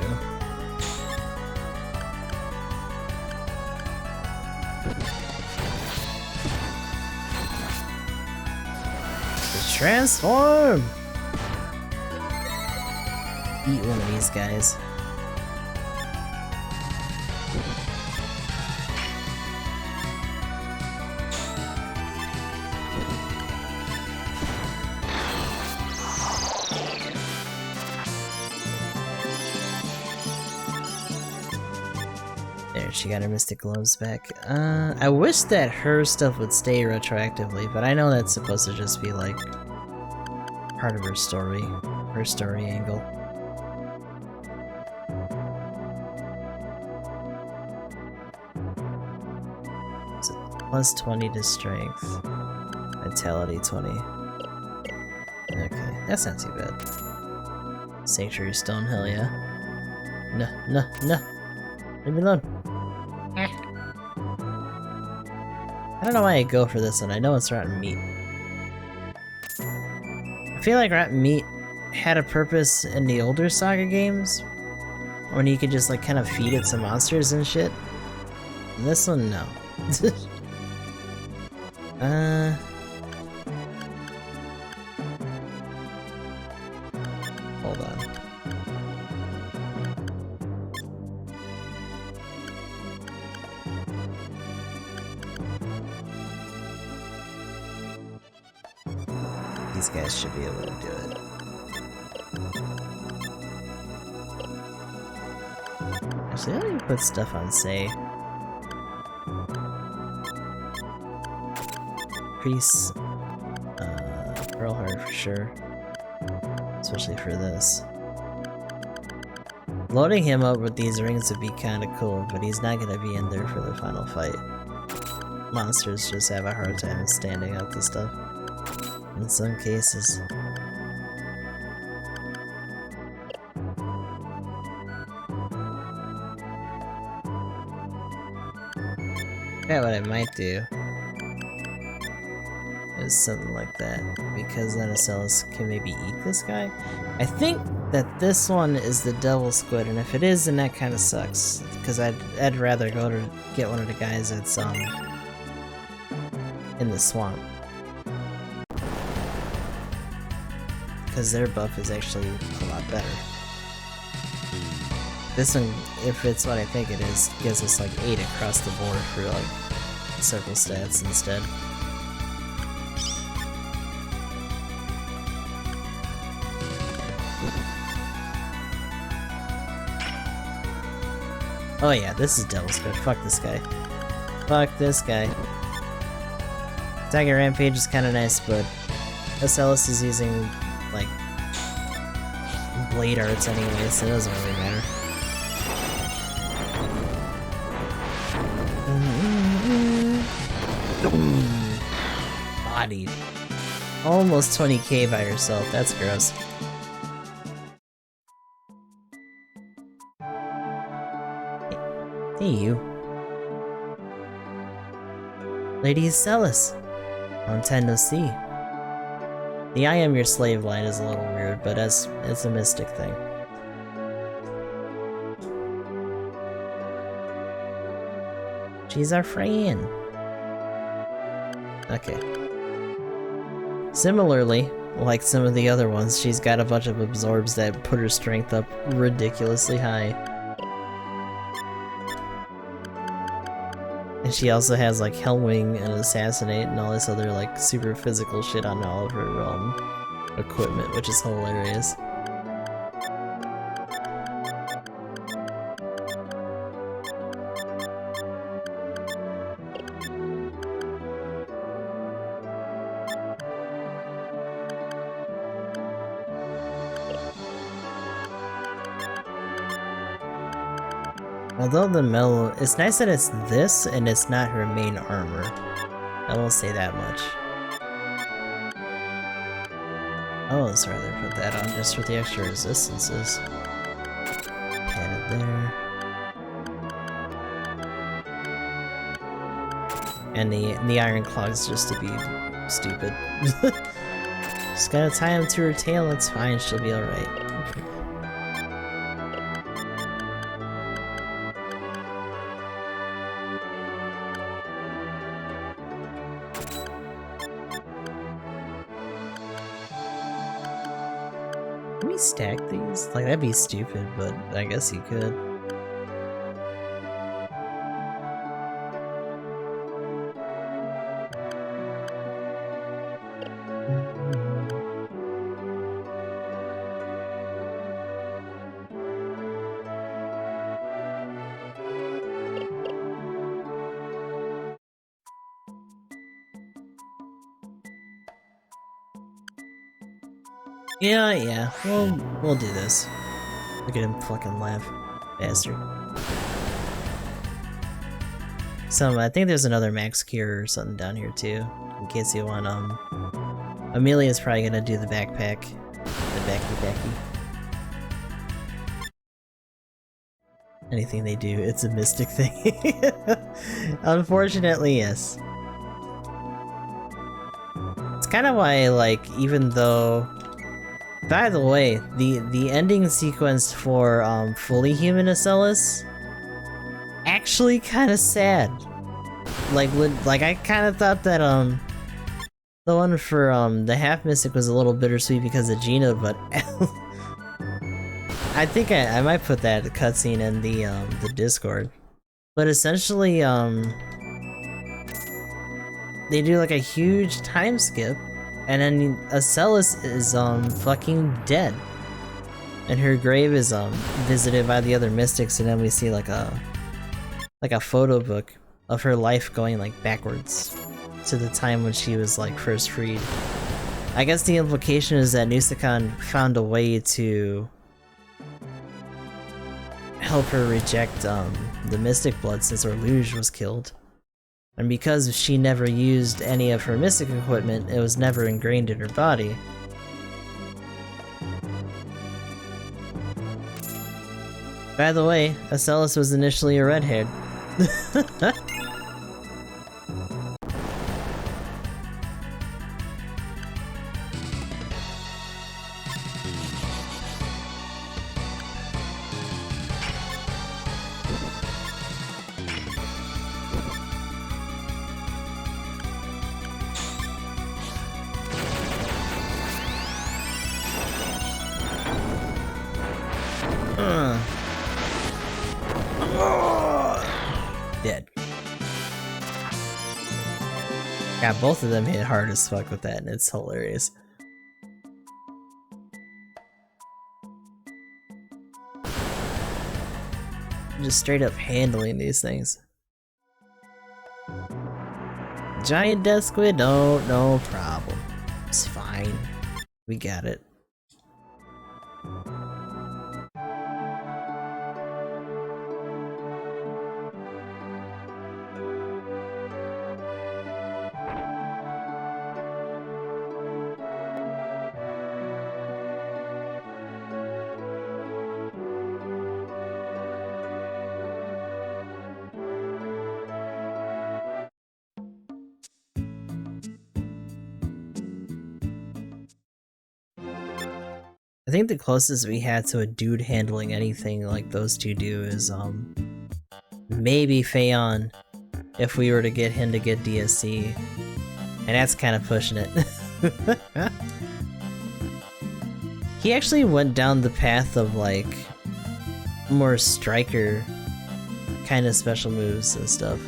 To transform! Eat one of these guys. There, she got her Mystic Gloves back. I wish that her stuff would stay retroactively, but I know that's supposed to just be like part of her story angle. Plus 20 to strength. Vitality 20. Okay, that's not too bad. Sanctuary Stone, hell yeah. No. Leave me alone. I don't know why I go for this one. I know it's rotten meat. I feel like rotten meat had a purpose in the older SaGa games, when you could just like kind of feed it some monsters and shit. And this one, no. Hold on. These guys should be able to do it. Actually, how do you put stuff on Say? Priest, Pearl Heart for sure, especially for this. Loading him up with these rings would be kinda cool, but he's not gonna be in there for the final fight. Monsters just have a hard time standing up to stuff, in some cases. bet what I might do is something like that, because then Acellus can maybe eat this guy? I think that this one is the devil squid, and if it is, then that kind of sucks, because I'd rather go to get one of the guys that's in the swamp, because their buff is actually a lot better. This one, if it's what I think it is, gives us like 8 across the board for like circle stats instead. Oh yeah, this is Devil's Squid. Fuck this guy. Fuck this guy. SaGa Rampage is kinda nice, but Acellus is using, like, blade arts anyway, so it doesn't really matter. Bodied. Almost 20k by yourself, that's gross. Hey you. Lady Acellus. Long time no see. The I am your slave line is a little weird, but it's a mystic thing. She's our friend. Okay. Similarly, like some of the other ones, she's got a bunch of absorbs that put her strength up ridiculously high. And she also has like Hellwing and Assassinate and all this other like super physical shit on all of her equipment, which is hilarious. Although the mellow, it's nice that it's this and it's not her main armor. I will say that much. I would rather put that on just for the extra resistances. Add it there. And the iron clogs just to be stupid. Just gotta tie him to her tail, it's fine, she'll be alright. Stack these? Like, that'd be stupid, but I guess you could. Yeah, we'll do this. Look at him fucking laugh. Bastard. So, I think there's another max cure or something down here too, in case you want, Amelia's probably gonna do the backpack. The backy. Anything they do, it's a mystic thing. Unfortunately, yes. It's kind of why, like, even though... By the way, the ending sequence for fully human Acellus actually kind of sad. Like I kind of thought that the one for the half mystic was a little bittersweet because of Gina, but I think I might put that cutscene in the Discord. But essentially they do like a huge time skip. And then Acellus is fucking dead. And her grave is visited by the other mystics, and then we see like a photo book of her life going like backwards to the time when she was like first freed. I guess the implication is that Nusakan found a way to help her reject the mystic blood since Orluge was killed. And because she never used any of her mystic equipment, it was never ingrained in her body. By the way, Acellus was initially a redhead. Dead. Yeah, both of them hit hard as fuck with that, and it's hilarious. Just straight up handling these things. Giant death squid? No problem. It's fine. We got it. I think the closest we had to a dude handling anything like those two do is, maybe Phaon, if we were to get him to get DSC. And that's kind of pushing it. He actually went down the path of, like, more striker kind of special moves and stuff.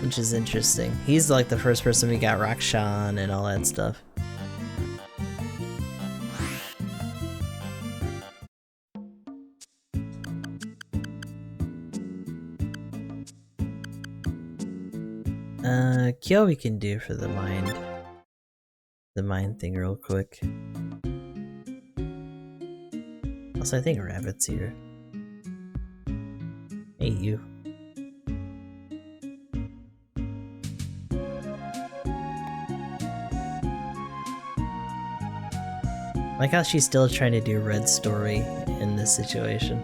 Which is interesting. He's like the first person we got Rakshan and all that stuff. Kyo we can do for the mind thing real quick. Also, I think Rabbit's here. Hey, you. I like how she's still trying to do Red's story in this situation.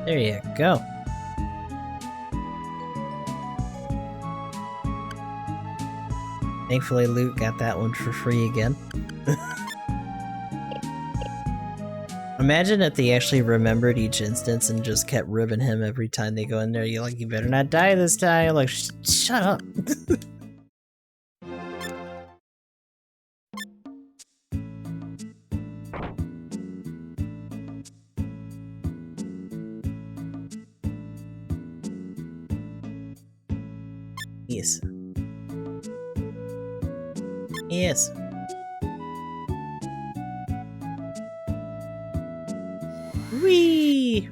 There you go. Thankfully, Luke got that one for free again. Imagine if they actually remembered each instance and just kept ribbing him every time they go in there. You're like, you better not die this time. Like, shut up. Yes. Yes. Whee!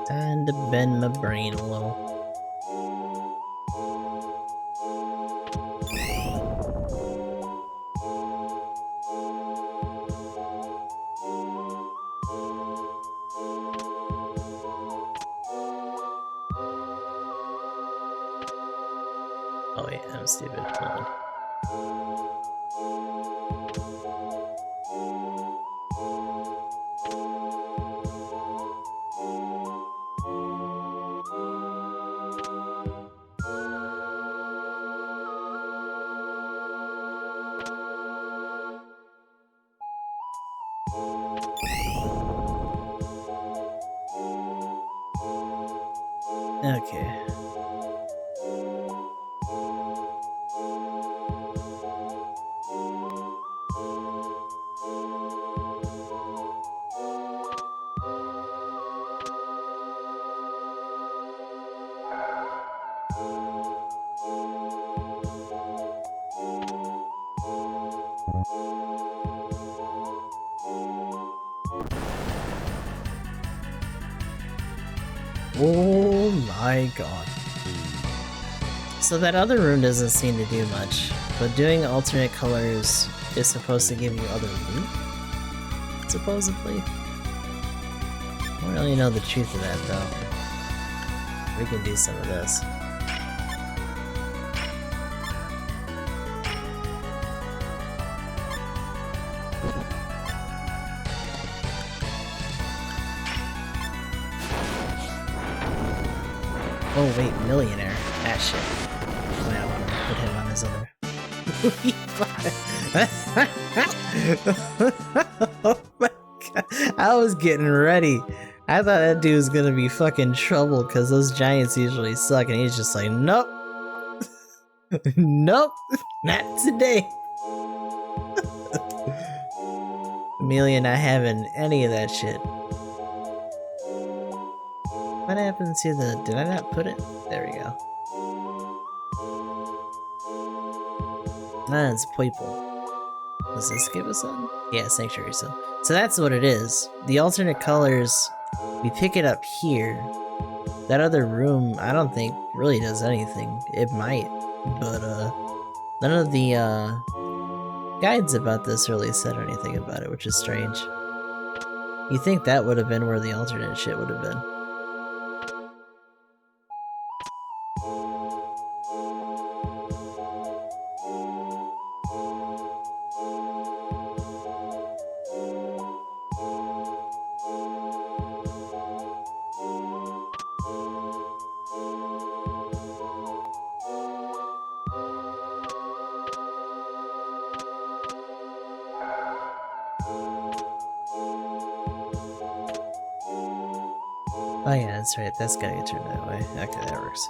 Time to bend my brain a little. Oh wait, I'm stupid. Hold on. Okay. Oh my god. So that other room doesn't seem to do much, but doing alternate colors is supposed to give you other loot? Supposedly? I don't really know the truth of that though. We can do some of this. Oh wait, millionaire. That shit. Wait, I want to put him on his other. Oh my god. I was getting ready. I thought that dude was gonna be fucking trouble because those giants usually suck, and he's just like, nope. Nope. Not today. Amelia not having any of that shit. What happened to the... Did I not put it? There we go. Ah, it's Poiple. Does this give us something? Yeah, Sanctuary Sun. So that's what it is. The alternate colors, we pick it up here. That other room, I don't think really does anything. It might, but none of the guides about this really said anything about it, which is strange. You think that would have been where the alternate shit would have been. Oh yeah, that's right, that's gotta get turned that way. Okay, that works.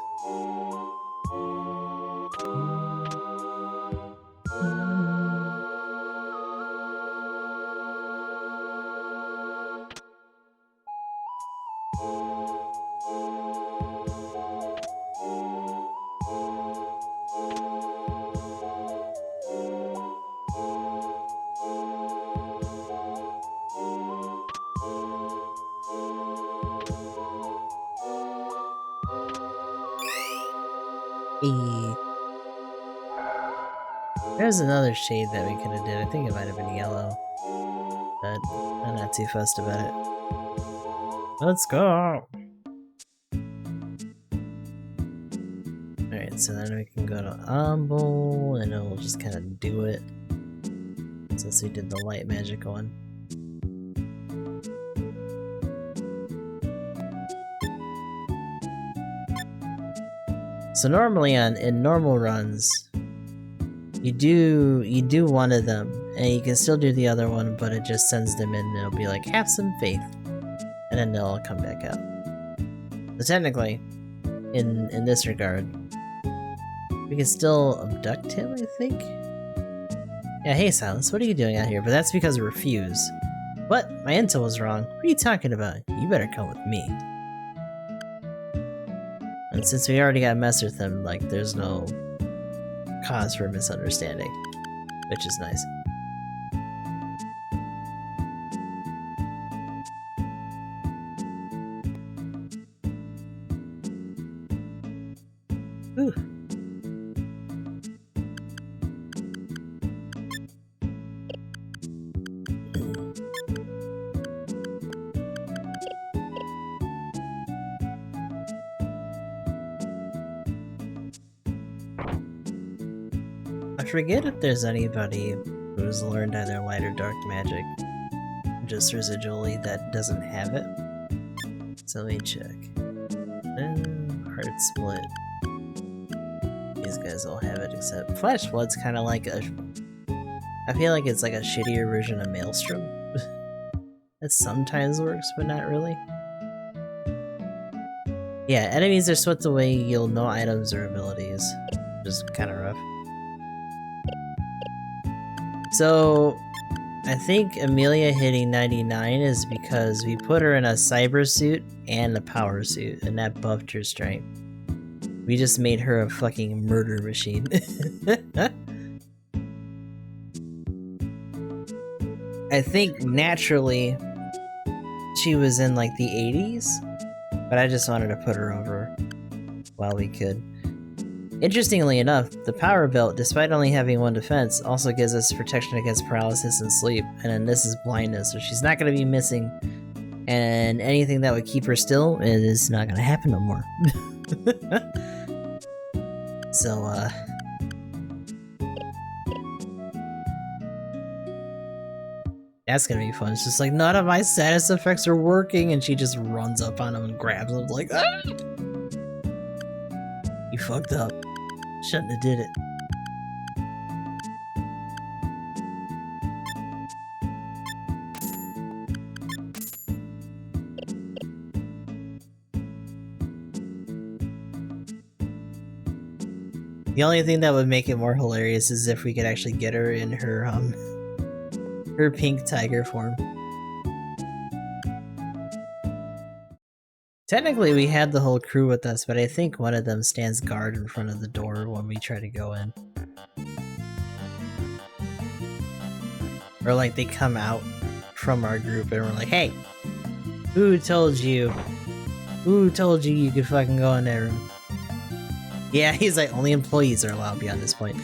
There's another shade that we could have did. I think it might have been yellow. But I'm not too fussed about it. Let's go! Alright, so then we can go to Umbul, and then we'll just kind of do it. Since we did the light magic one. So normally in normal runs, you do one of them, and you can still do the other one, but it just sends them in and it'll be like, have some faith. And then they'll all come back out. So technically, in this regard, we can still abduct him, I think? Yeah, hey Silence, what are you doing out here? But that's because of Refuse. What? My intel was wrong. What are you talking about? You better come with me. And since we already got messed with him, like, there's no cause for misunderstanding, which is nice. Ooh. I forget if there's anybody who's learned either light or dark magic, just residually, that doesn't have it. So let me check. Heart Split. These guys all have it except Flash Flood's kind of like a... I feel like it's like a shittier version of Maelstrom. That sometimes works, but not really. Yeah, enemies are swept away, you'll know items or abilities. Just kind of rough. So, I think Amelia hitting 99 is because we put her in a cyber suit and a power suit, and that buffed her strength. We just made her a fucking murder machine. I think naturally she was in like the 80s, but I just wanted to put her over while we could. Interestingly enough, the power belt, despite only having one defense, also gives us protection against paralysis and sleep, and then this is blindness, so she's not going to be missing, and anything that would keep her still is not going to happen no more. So, that's gonna be fun. It's just like, none of my status effects are working, and she just runs up on him and grabs him like, ah! fucked up. Shouldn't have did it. The only thing that would make it more hilarious is if we could actually get her in her her pink tiger form. Technically, we had the whole crew with us, but I think one of them stands guard in front of the door when we try to go in. Or like they come out from our group and we're like, hey, who told you? Who told you you could fucking go in that room? Yeah, he's like, only employees are allowed beyond this point.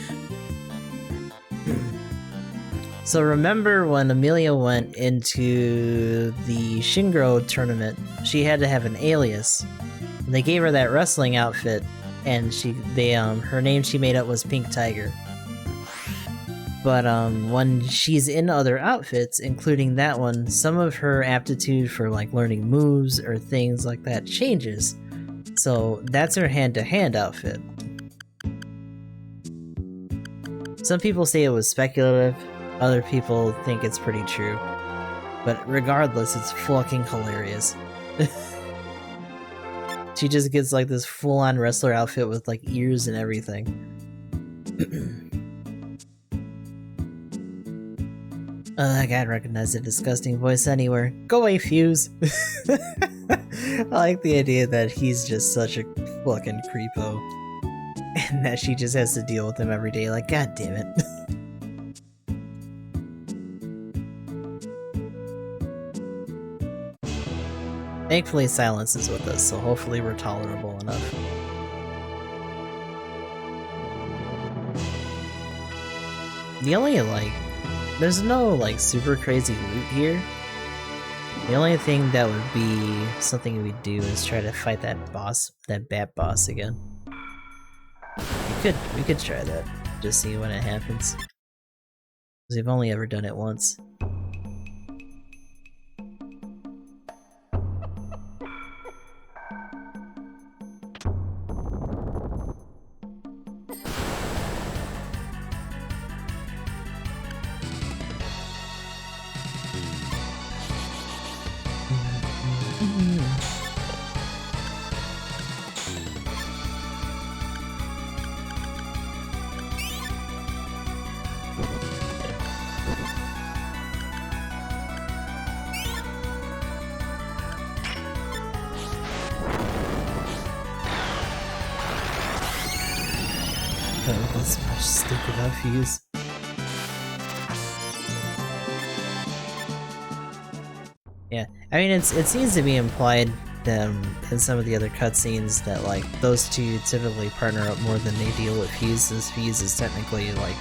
So remember when Amelia went into the Shingro tournament, she had to have an alias. They gave her that wrestling outfit, and her name she made up was Pink Tiger. But when she's in other outfits, including that one, some of her aptitude for like learning moves or things like that changes. So that's her hand-to-hand outfit. Some people say it was speculative, other people think it's pretty true. But regardless, it's fucking hilarious. She just gets like this full-on wrestler outfit with like ears and everything. I can't recognize a disgusting voice anywhere. Go away, Fuse! I like the idea that he's just such a fucking creepo. And that she just has to deal with him every day, like, god damn it. Thankfully, Silence is with us, so hopefully we're tolerable enough. The only, like, there's no, like, super crazy loot here. The only thing that would be something we'd do is try to fight that boss, that bat boss again. We could try that, just see when it happens. Because we've only ever done it once. That's much stupid enough use. Yeah, I mean, it seems to be implied in some of the other cutscenes that like those two typically partner up more than they deal with Fuse, since Fuse is technically like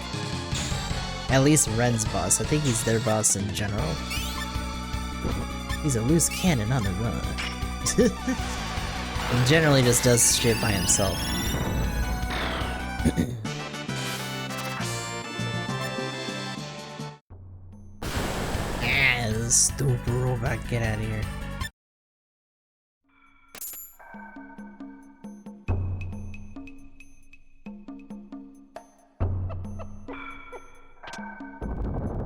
at least Ren's boss. I think he's their boss in general. He's a loose cannon on the run. And generally just does shit by himself. Stupid robot, get out of here.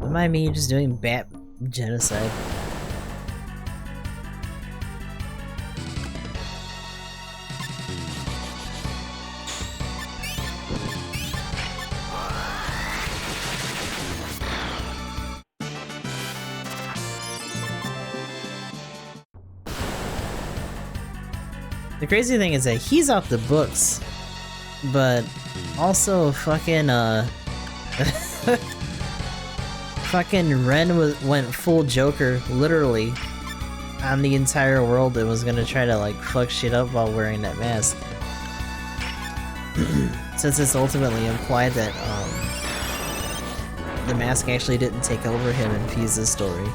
Don't mind me just doing bat genocide. The crazy thing is that he's off the books, but also fucking fucking Ren went full Joker, literally, on the entire world and was gonna try to like fuck shit up while wearing that mask. Since it's ultimately implied that the mask actually didn't take over him in Fuse's story.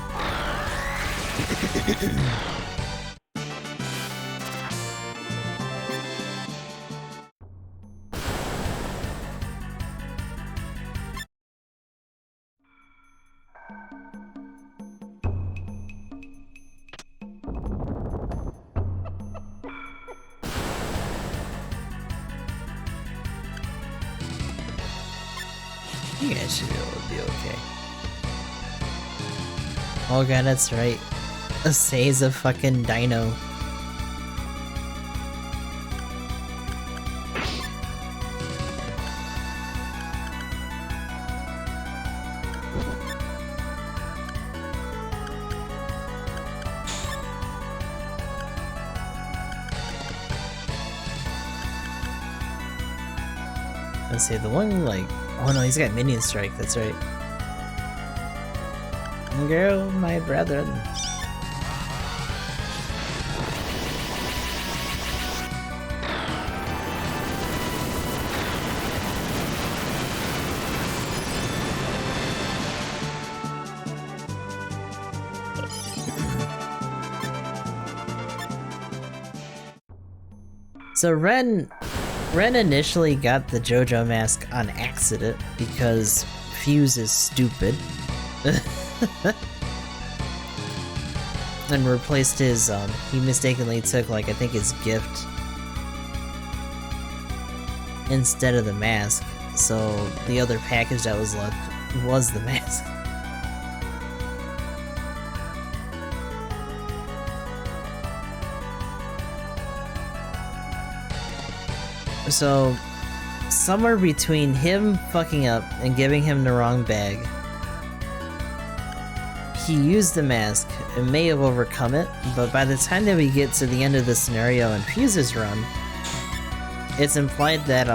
You guys should be able to be okay. Oh god, that's right. Say's a fucking dino. Let's see, the one like... Oh no, he's got minion strike, that's right. Girl, my brethren. So Ren initially got the JoJo mask on accident because Fuse is stupid. And replaced his, he mistakenly took, like, I think his gift instead of the mask. So the other package that was left was the mask. So, somewhere between him fucking up and giving him the wrong bag, he used the mask and may have overcome it, but by the time that we get to the end of the scenario in Fuse's run, it's implied that,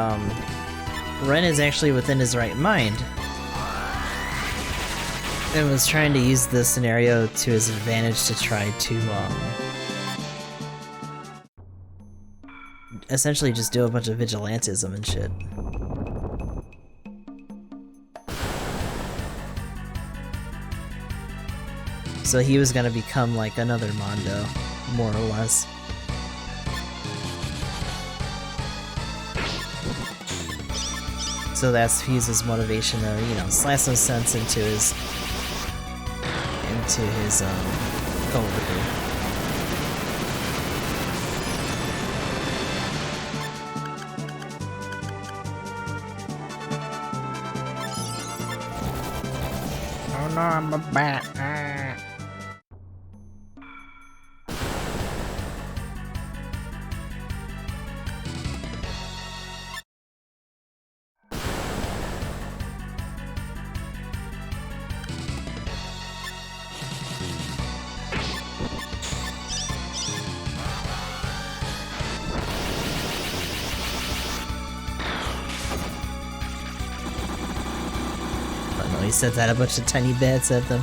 Ren is actually within his right mind, and was trying to use the scenario to his advantage to try to, essentially just do a bunch of vigilantism and shit. So he was gonna become like another Mondo, more or less. So that's Fuse's motivation to, you know, slash some sense into his coworker. Oh no, I'm a bat. He sent out a bunch of tiny bats at them.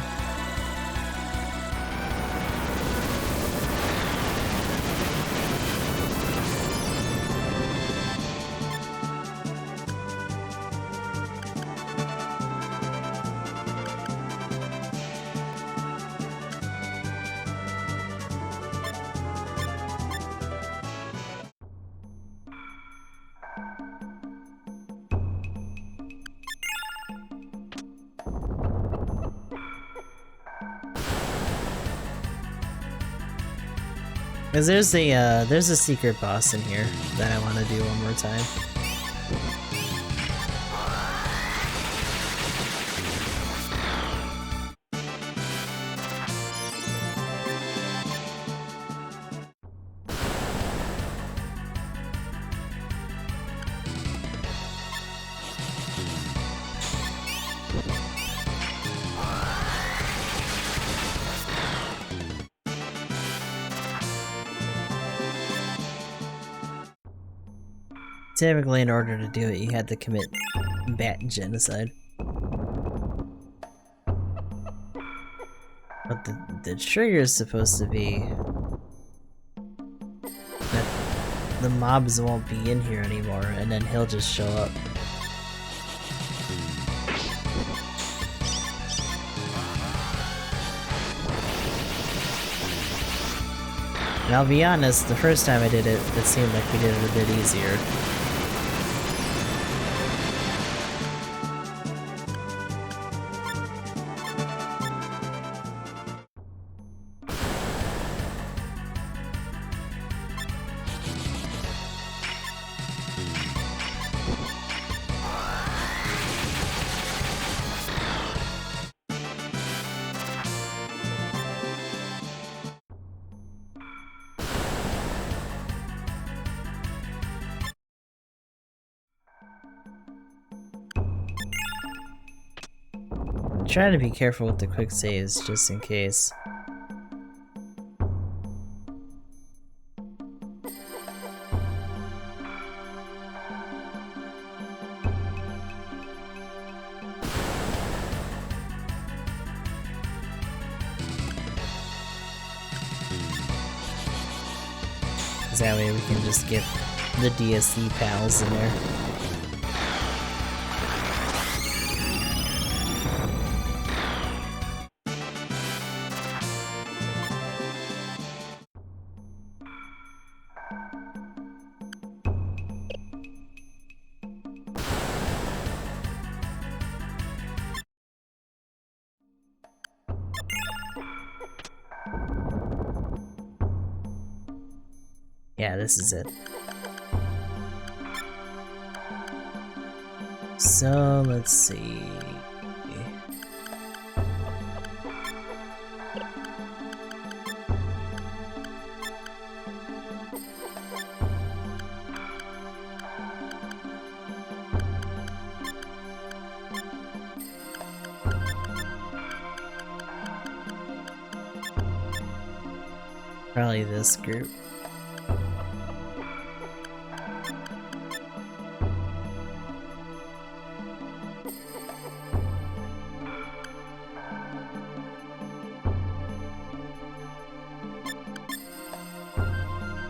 Cause there's a secret boss in here that I want to do one more time. Typically, in order to do it, you had to commit bat genocide. But the trigger is supposed to be that the mobs won't be in here anymore, and then he'll just show up. And I'll be honest, the first time I did it, it seemed like we did it a bit easier. Try to be careful with the quick saves, just in case. That way we can just get the DSC pals in there. Yeah, this is it. So, let's see. Probably this group.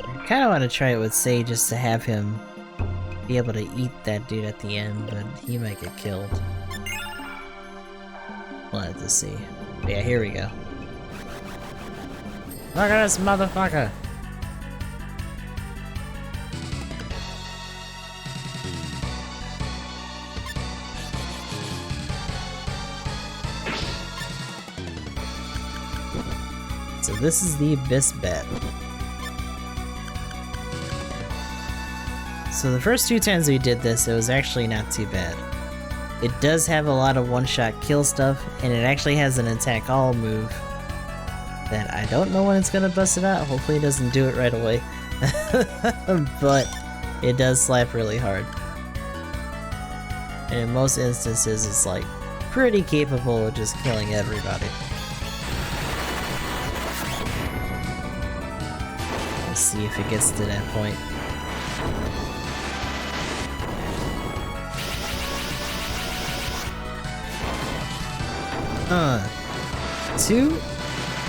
I kinda wanna try it with Say just to have him be able to eat that dude at the end, but he might get killed. We'll have to see. But yeah, here we go. Look at this motherfucker! So this is the Abyss bet. So the first 2 times we did this, it was actually not too bad. It does have a lot of one-shot kill stuff, and it actually has an attack all move that I don't know when it's gonna bust it out. Hopefully it doesn't do it right away. But it does slap really hard. And in most instances, it's like pretty capable of just killing everybody. Let's see if it gets to that point. 2,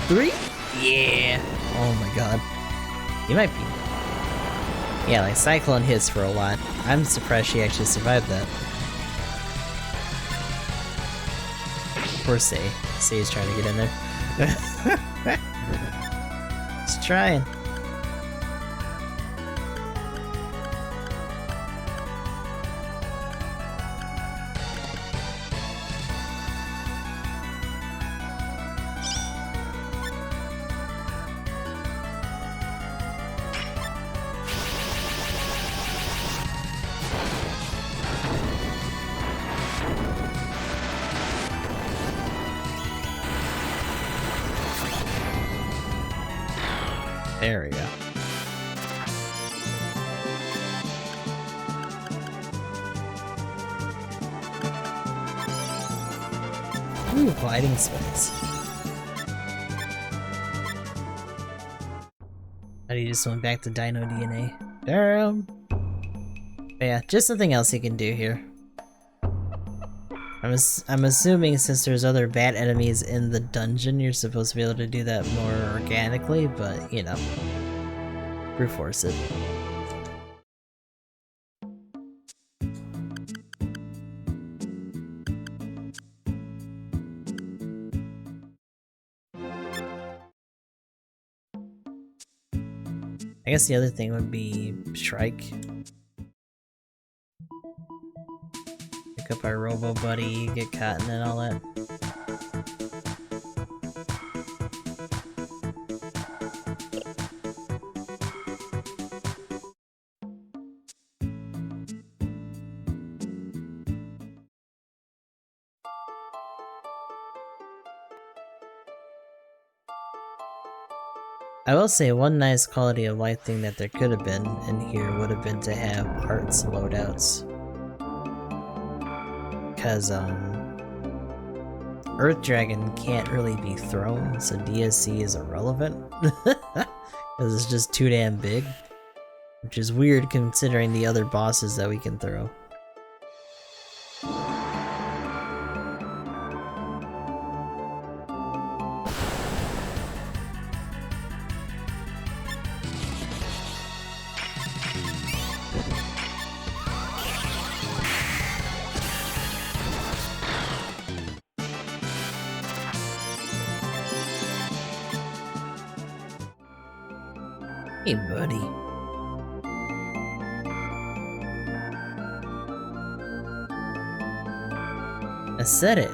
3? Yeah! Oh my god. He might be. Yeah, like Cyclone hits for a lot. I'm surprised she actually survived that. Poor Say. Say's trying to get in there. He's trying. There we go. Ooh, gliding spikes. How do you just went back to Dino DNA? Damn! But yeah, just something else you can do here. I'm assuming since there's other bad enemies in the dungeon, you're supposed to be able to do that more organically, but, you know, brute force it. I guess the other thing would be Shrike. Pick up our Robo Buddy, get Cotton and all that. I will say one nice quality of life thing that there could have been in here would have been to have parts loadouts. Because, Earth Dragon can't really be thrown, so DSC is irrelevant. Because it's just too damn big. Which is weird considering the other bosses that we can throw. Hey, buddy. I said it.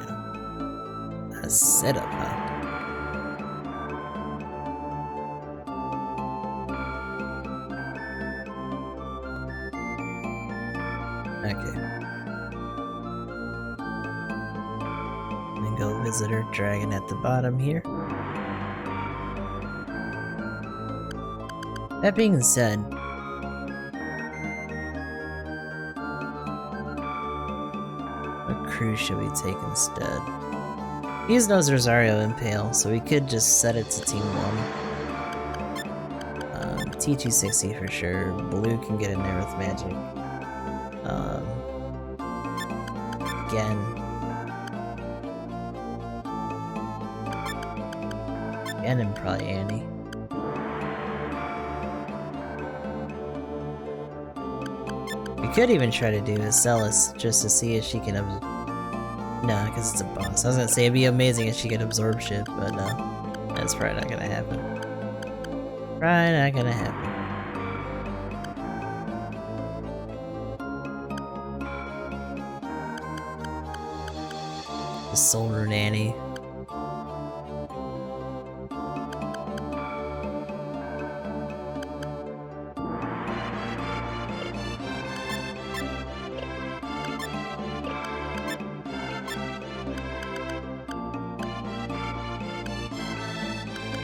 I set up, huh? Okay. I'm gonna go visit our dragon at the bottom here. That being said, what crew should we take instead? He's knows Rosario Impale, so we could just set it to Team 1. T260 for sure. Blue can get in there with magic. Again. Again, and probably Annie. We could even try to do a Celis just to see if she can no, because it's a boss. I was gonna say it'd be amazing if she could absorb shit, but no. That's probably not gonna happen. Probably not gonna happen. The Soul Rune Annie.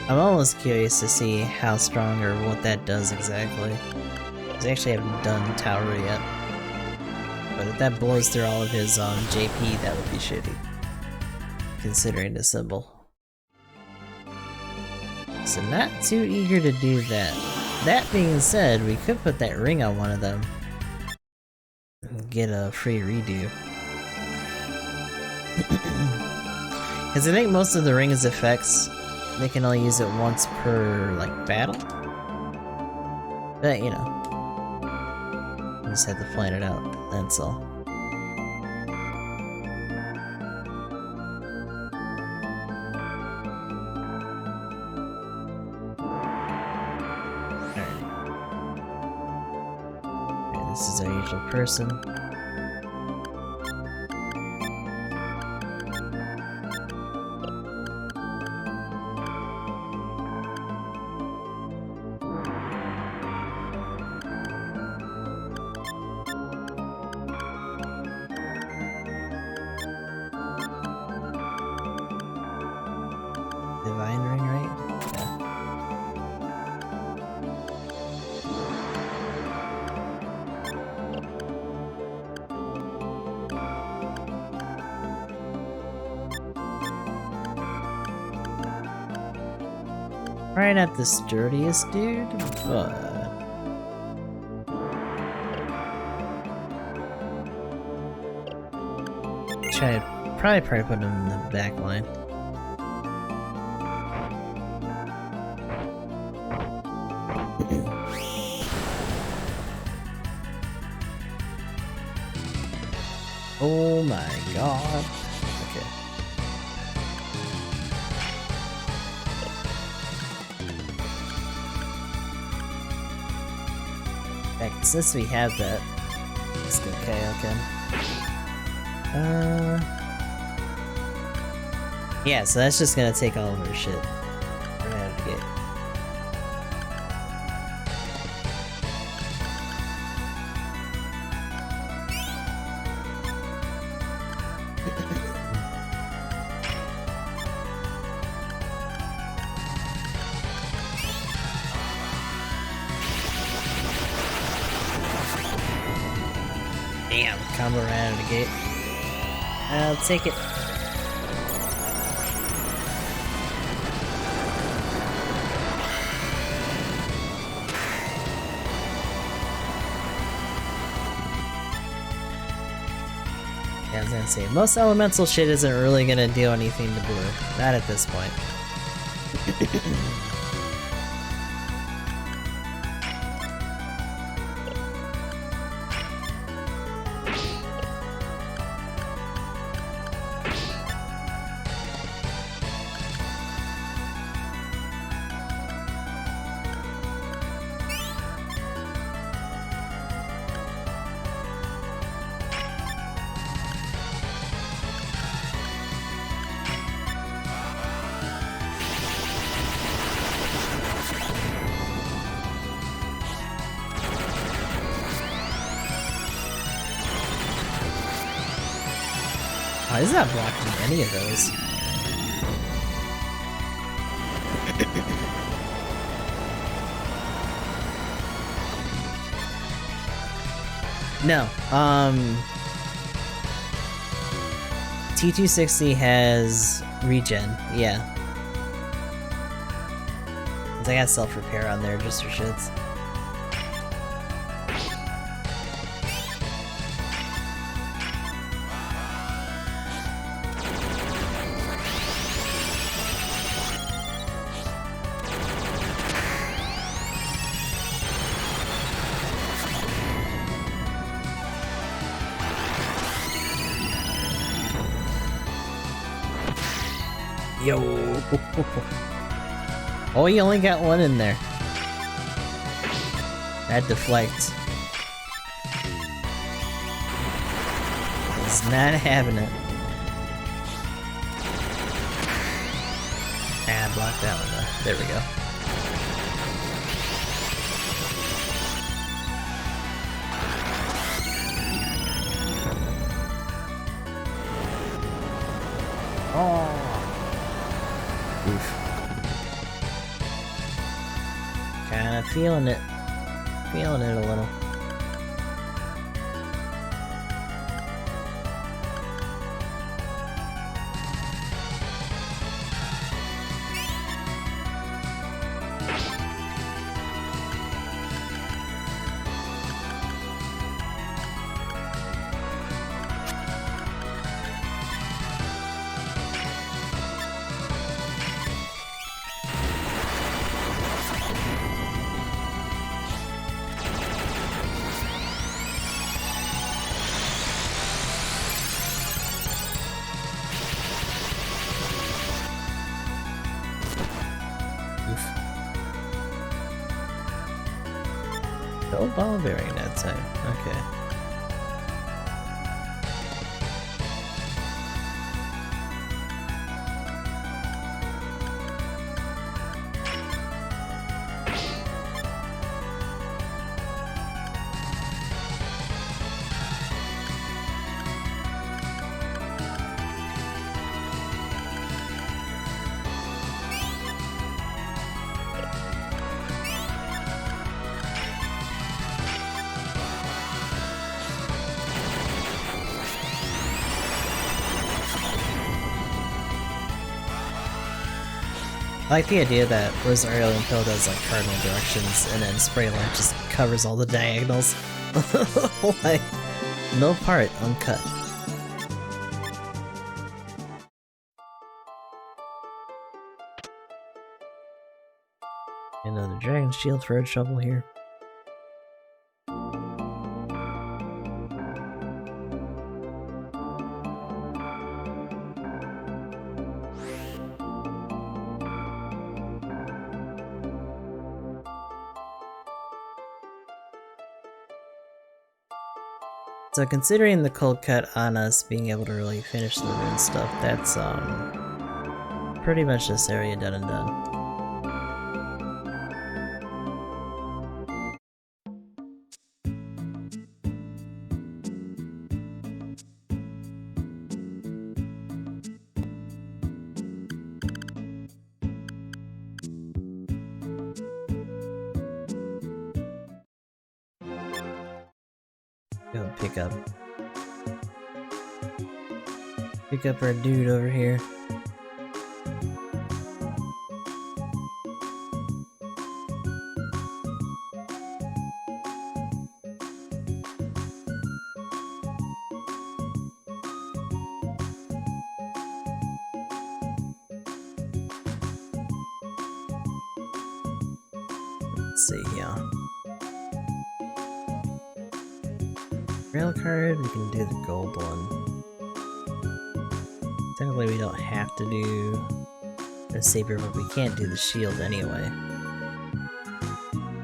I'm almost curious to see how strong or what that does exactly. Because I actually haven't done Tower yet. But if that blows through all of his JP, that would be shitty. Considering the symbol. So not too eager to do that. That being said, we could put that ring on one of them. And get a free redo. Because I think most of the ring's effects, they can only use it once per, like, battle? But, you know. You just have to plan it out, that's all. Alright. Okay, this is our usual person. Divine ring, right? Yeah. Probably not the sturdiest dude, but probably put him in the back line. Oh my god. Okay. In fact, since we have that, let's go Kaioken. Yeah, so that's just gonna take all of our shit. Right out of the gate. Damn, combo right out of the gate. I'll take it. Yeah, I was gonna say, most elemental shit isn't really gonna do anything to blue. Not at this point. Oh, he's not blocking any of those. No, T260 has regen, yeah. 'Cause I got self-repair on there just for shits. Yo! Oh, you only got one in there. That deflects. It's not having it. Ah, block that one though. There we go. Oh! Oof. Kinda feeling it. Feeling it a little. No ball bearing that time. Okay. I like the idea that Rosario and Pill does like cardinal directions and then Spray Lamp just covers all the diagonals. Like, no part uncut. Another Dragon Shield for a trouble here. So considering the cold cut on us being able to really finish the rune stuff, that's pretty much this area done and done. Go pick up our dude over here. Let's see here. Rail card, we can do the gold one. Technically we don't have to do the saber, but we can't do the shield anyway.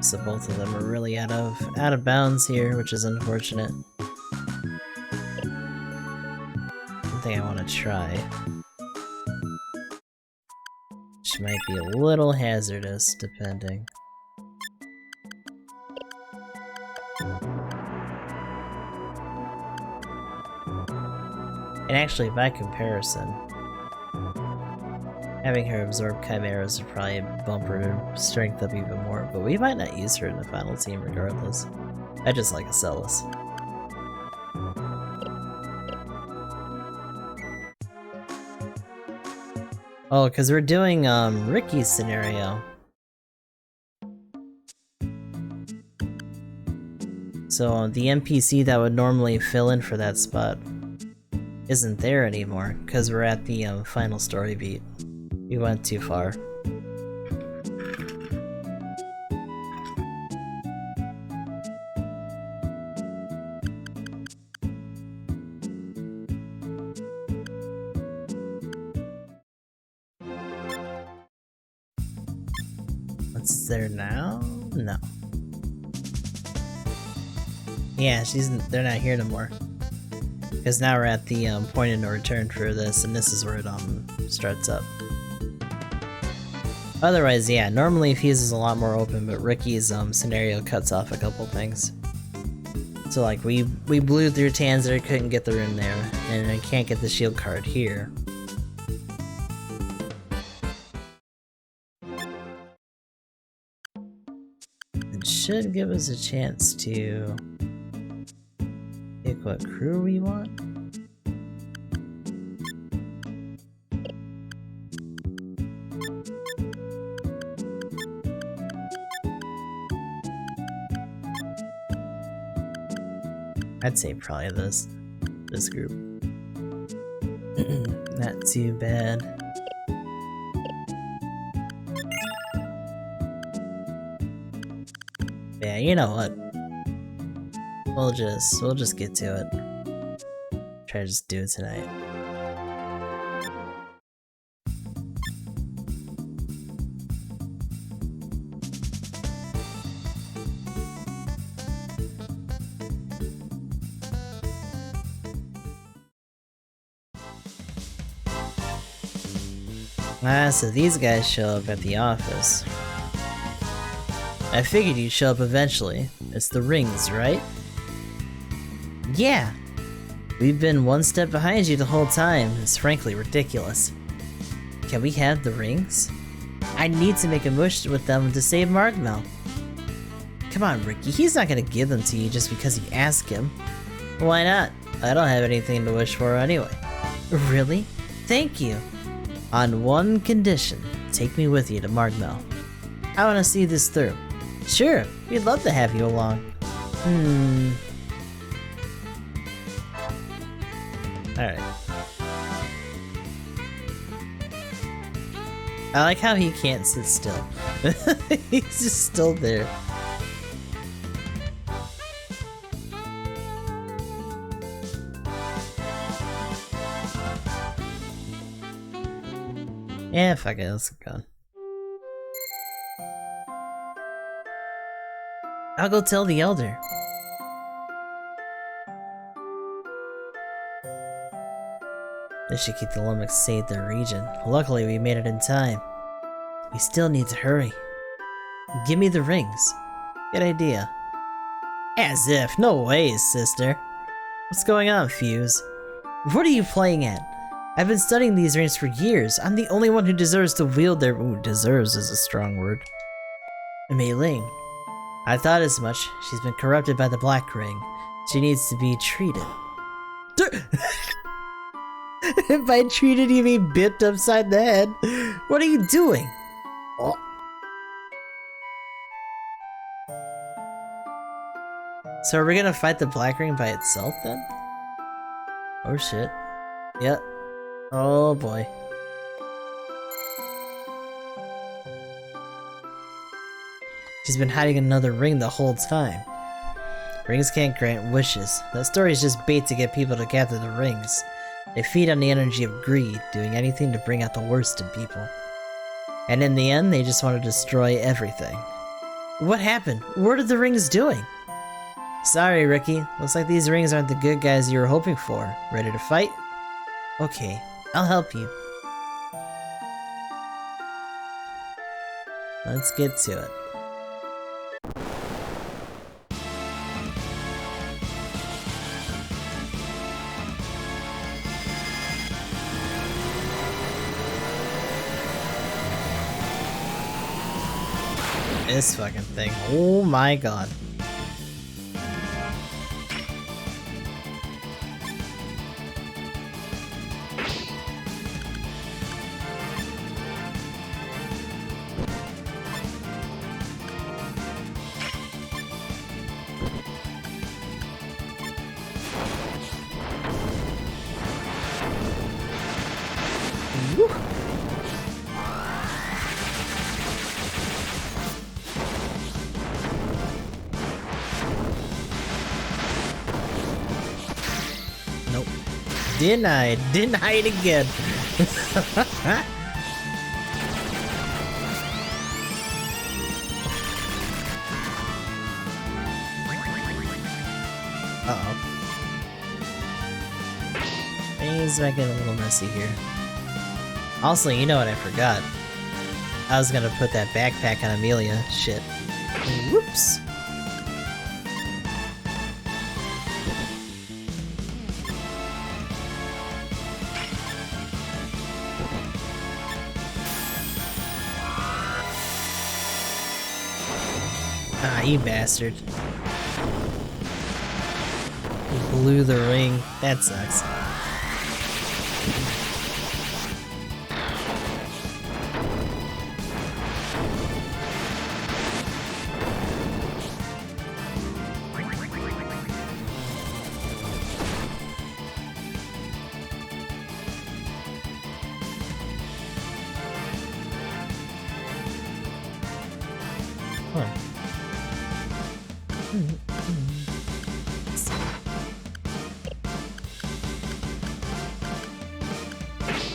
So both of them are really out of bounds here, which is unfortunate. One thing I want to try, which might be a little hazardous, depending. And actually, by comparison, having her absorb chimeras would probably bump her strength up even more, but we might not use her in the final team regardless. I just like Acellus. Oh, because we're doing Ricky's scenario. So the NPC that would normally fill in for that spot isn't there anymore, because we're at the final story beat. We went too far. What's there now? No. Yeah, they're not here no more. Because now we're at the point of no return for this, and this is where it starts up. Otherwise, yeah, normally Fuse is a lot more open, but Ricky's scenario cuts off a couple things. So like, we blew through Tanzer, couldn't get the rune there, and I can't get the shield card here. It should give us a chance to pick what crew we want. I'd say probably this group. Not too bad. Yeah, you know what? We'll just get to it. Try to just do it tonight. Ah, so these guys show up at the office. I figured you'd show up eventually. It's the rings, right? Yeah! We've been one step behind you the whole time. It's frankly ridiculous. Can we have the rings? I need to make a wish with them to save Margmel. Come on, Ricky, he's not gonna give them to you just because you ask him. Why not? I don't have anything to wish for anyway. Really? Thank you! On one condition, take me with you to Margmel. I want to see this through. Sure, we'd love to have you along. Alright. I like how he can't sit still. He's just still there. Yeah, fuck it, let's go. I'll go tell the elder. This should keep the Lummox safe the region. Luckily, we made it in time. We still need to hurry. Give me the rings. Good idea. As if, no way, sister. What's going on, Fuse? What are you playing at? I've been studying these rings for years. I'm the only one who deserves to wield their— ooh, deserves is a strong word. Mei Ling. I thought as much. She's been corrupted by the Black Ring. She needs to be treated. If I treated, you mean bipped upside the head? What are you doing? Oh. So are we gonna fight the Black Ring by itself then? Oh shit. Yep. Oh boy. She's been hiding another ring the whole time. Rings can't grant wishes. That story is just bait to get people to gather the rings. They feed on the energy of greed, doing anything to bring out the worst in people. And in the end, they just want to destroy everything. What happened? What are the rings doing? Sorry, Ricky. Looks like these rings aren't the good guys you were hoping for. Ready to fight? Okay, I'll help you. Let's get to it. This fucking thing. Oh my god. Woo. Nope. Denied. Denied again. Uh-oh. Things might get a little messy here. Also, you know what I forgot? I was gonna put that backpack on Amelia. Shit. Whoops. Ah, you bastard. You blew the ring. That sucks. Huh.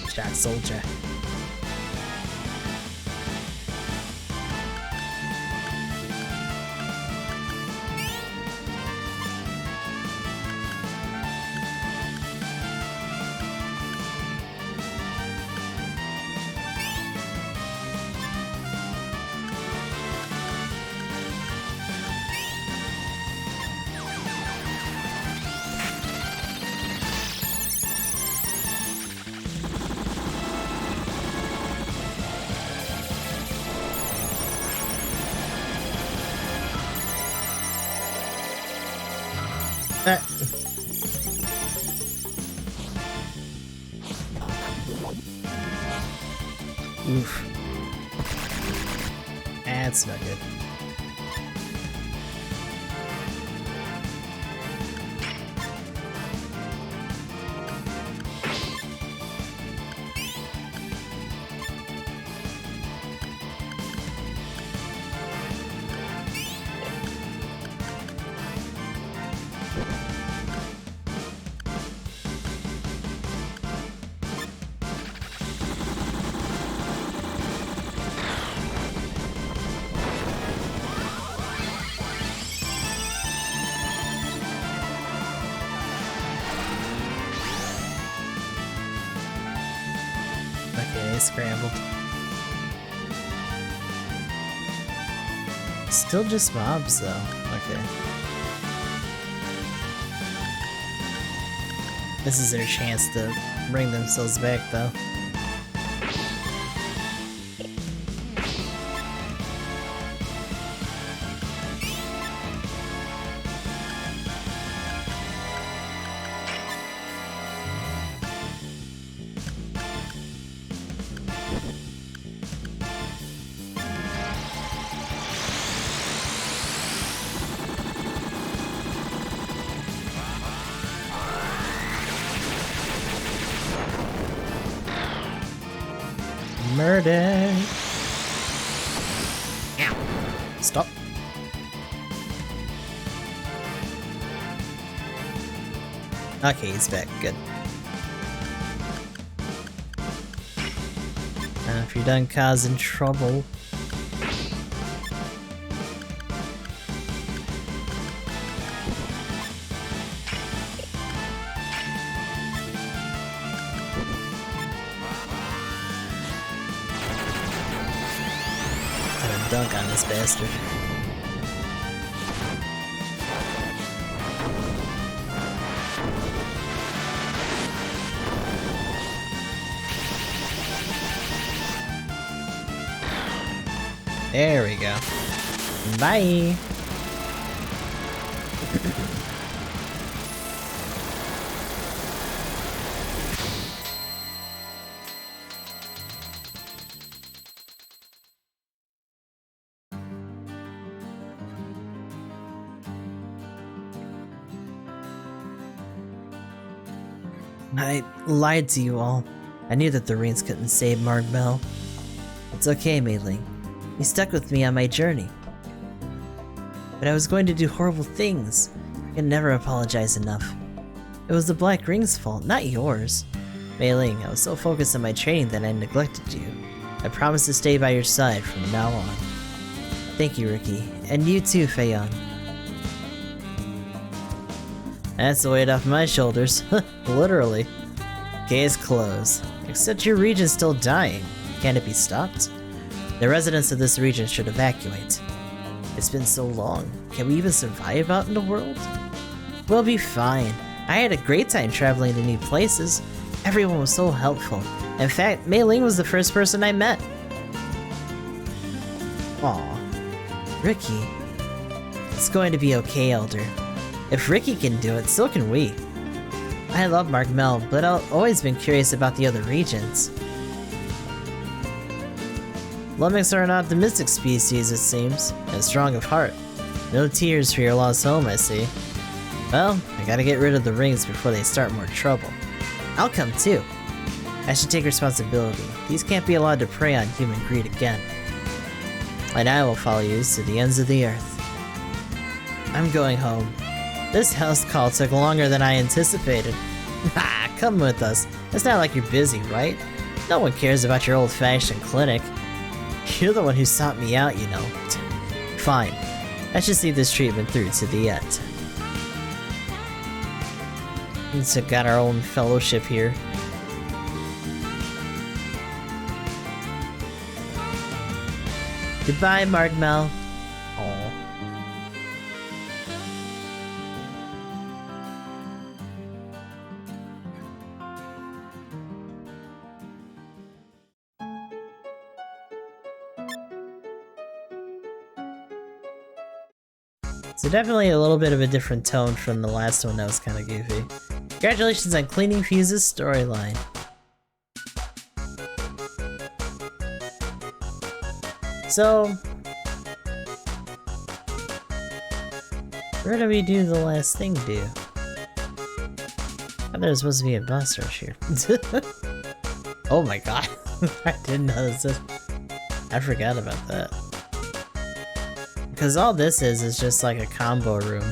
Shot soldier. Oof. That's not good. Okay, scrambled. Still just mobs though. Okay. This is their chance to bring themselves back though. Murder! Ow. Stop. Okay, he's back. Good. If you're done causing trouble... Gotta dunk on this bastard. There we go. Bye! I lied to you all. I knew that the rings couldn't save Margbell. It's okay, Mei Ling. You stuck with me on my journey. But I was going to do horrible things. I can never apologize enough. It was the Black Ring's fault, not yours. Mei Ling, I was so focused on my training that I neglected you. I promise to stay by your side from now on. Thank you, Ricky. And you too, Feiyun. That's the weight off my shoulders. Literally. Case closed. Except your region's still dying. Can it be stopped? The residents of this region should evacuate. It's been so long. Can we even survive out in the world? We'll be fine. I had a great time traveling to new places. Everyone was so helpful. In fact, Mei Ling was the first person I met. Aw. Ricky. It's going to be okay, Elder. If Ricky can do it, so can we. I love Margbell, but I've always been curious about the other regions. Lummox are an optimistic species, it seems, and strong of heart. No tears for your lost home, I see. Well, I gotta get rid of the rings before they start more trouble. I'll come too. I should take responsibility. These can't be allowed to prey on human greed again. And I will follow you to the ends of the earth. I'm going home. This house call took longer than I anticipated. Ha! Come with us. It's not like you're busy, right? No one cares about your old-fashioned clinic. You're the one who sought me out, you know. Fine. Let's just see this treatment through to the end. So got our own fellowship here. Goodbye, Margbell. Aww. So definitely a little bit of a different tone from the last one that was kind of goofy. Congratulations on cleaning Fuse's storyline. So, where do we do the last thing do? I thought there was supposed to be a boss rush here. Oh my god, I didn't notice it. I forgot about that. Because all this is just like a combo room.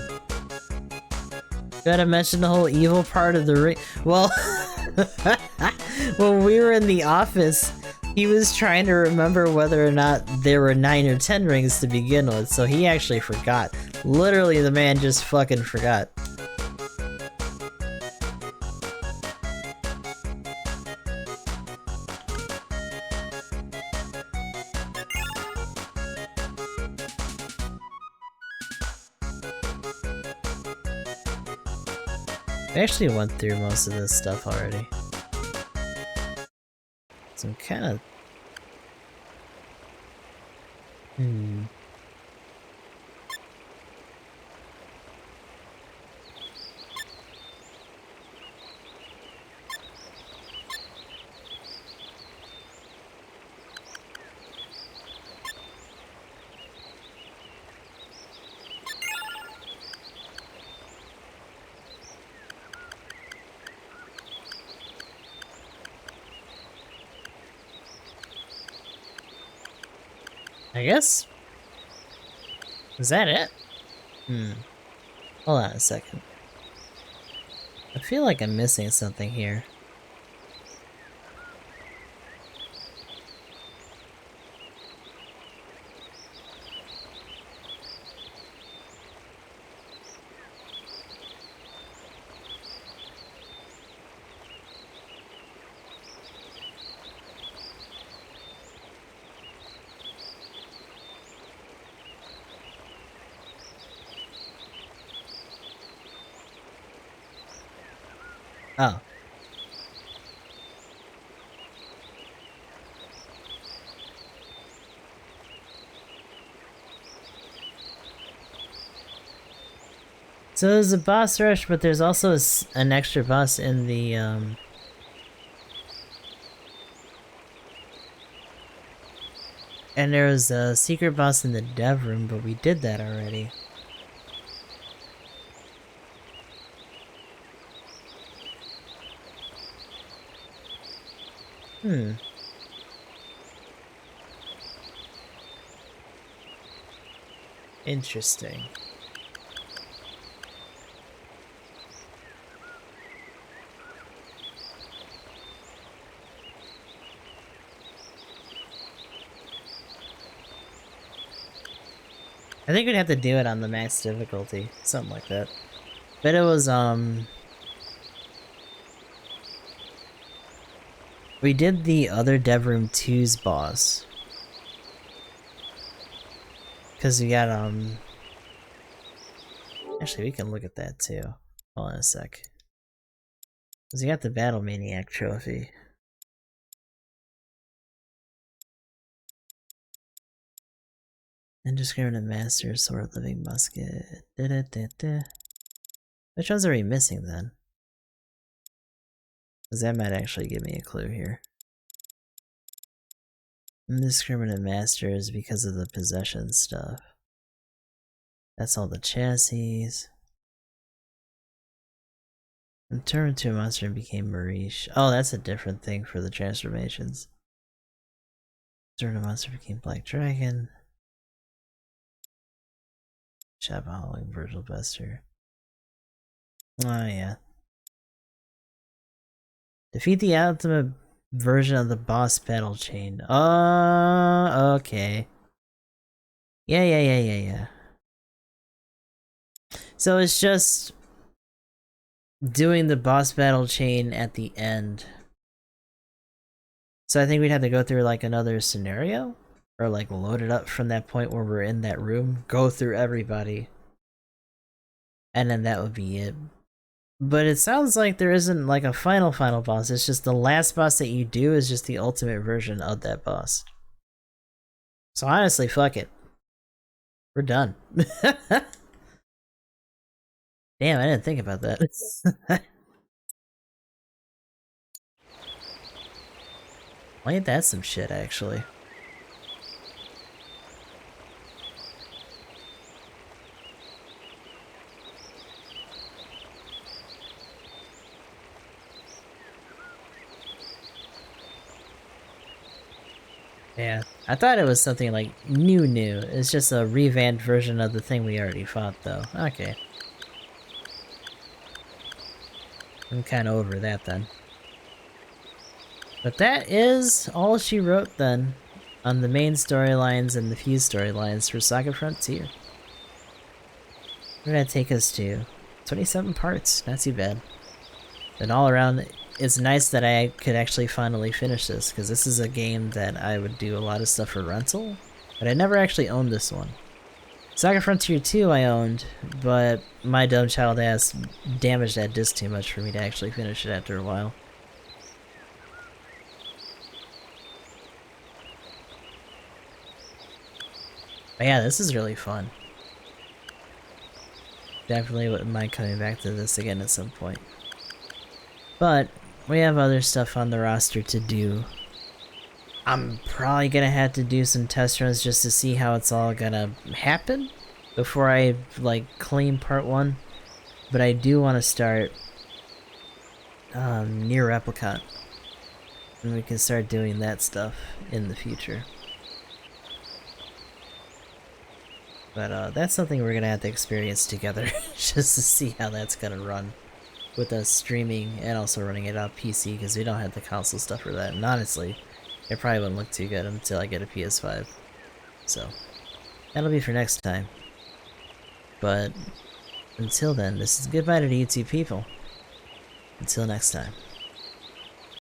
Gotta mention the whole evil part of the ring. Well, when we were in the office, he was trying to remember whether or not there were 9 or 10 rings to begin with, so he actually forgot. Literally, the man just fucking forgot. I actually went through most of this stuff already. So I'm kinda... I guess? Is that it? Hold on a second. I feel like I'm missing something here. Oh. So there's a boss rush, but there's also an extra boss in the, and there was a secret boss in the dev room, but we did that already. Hmm. Interesting. I think we'd have to do it on the max difficulty, something like that. But it was, we did the other Dev Room 2's boss. Because we got, actually, we can look at that too. Hold on a sec. Because we got the Battle Maniac trophy. Indiscriminate Master, Sword Living Musket. Which ones are we missing then? Because that might actually give me a clue here. Indiscriminate Master is because of the possession stuff. That's all the chassis. And turned into a monster and became Marish. Oh, that's a different thing for the transformations. Turned a monster became Black Dragon. Shadowhawk, Virgil Buster. Oh yeah. Defeat the ultimate version of the boss battle chain. Oh, okay. Yeah. So it's just doing the boss battle chain at the end. So I think we'd have to go through like another scenario? Or like load it up from that point where we're in that room, go through everybody. And then that would be it. But it sounds like there isn't like a final boss, it's just the last boss that you do is just the ultimate version of that boss. So honestly, fuck it. We're done. Damn, I didn't think about that. Why ain't that some shit, actually? Yeah, I thought it was something like new. It's just a revamped version of the thing we already fought, though. Okay. I'm kinda over that, then. But that is all she wrote, then, on the main storylines and the few storylines for SaGa Frontier. We're gonna take us to 27 parts, not too bad. And all around, it's nice that I could actually finally finish this, because this is a game that I would do a lot of stuff for rental, but I never actually owned this one. SaGa Frontier 2 I owned, but my dumb child ass damaged that disc too much for me to actually finish it after a while. But yeah, this is really fun. Definitely wouldn't mind coming back to this again at some point. But we have other stuff on the roster to do. I'm probably gonna have to do some test runs just to see how it's all gonna happen before I like claim part 1. But I do want to start Nier Replicant, and we can start doing that stuff in the future. But that's something we're gonna have to experience together just to see how that's gonna run. with us streaming and also running it on PC because we don't have the console stuff for that. And honestly, it probably wouldn't look too good until I get a PS5. So, that'll be for next time. But until then, this is goodbye to the YouTube people. Until next time.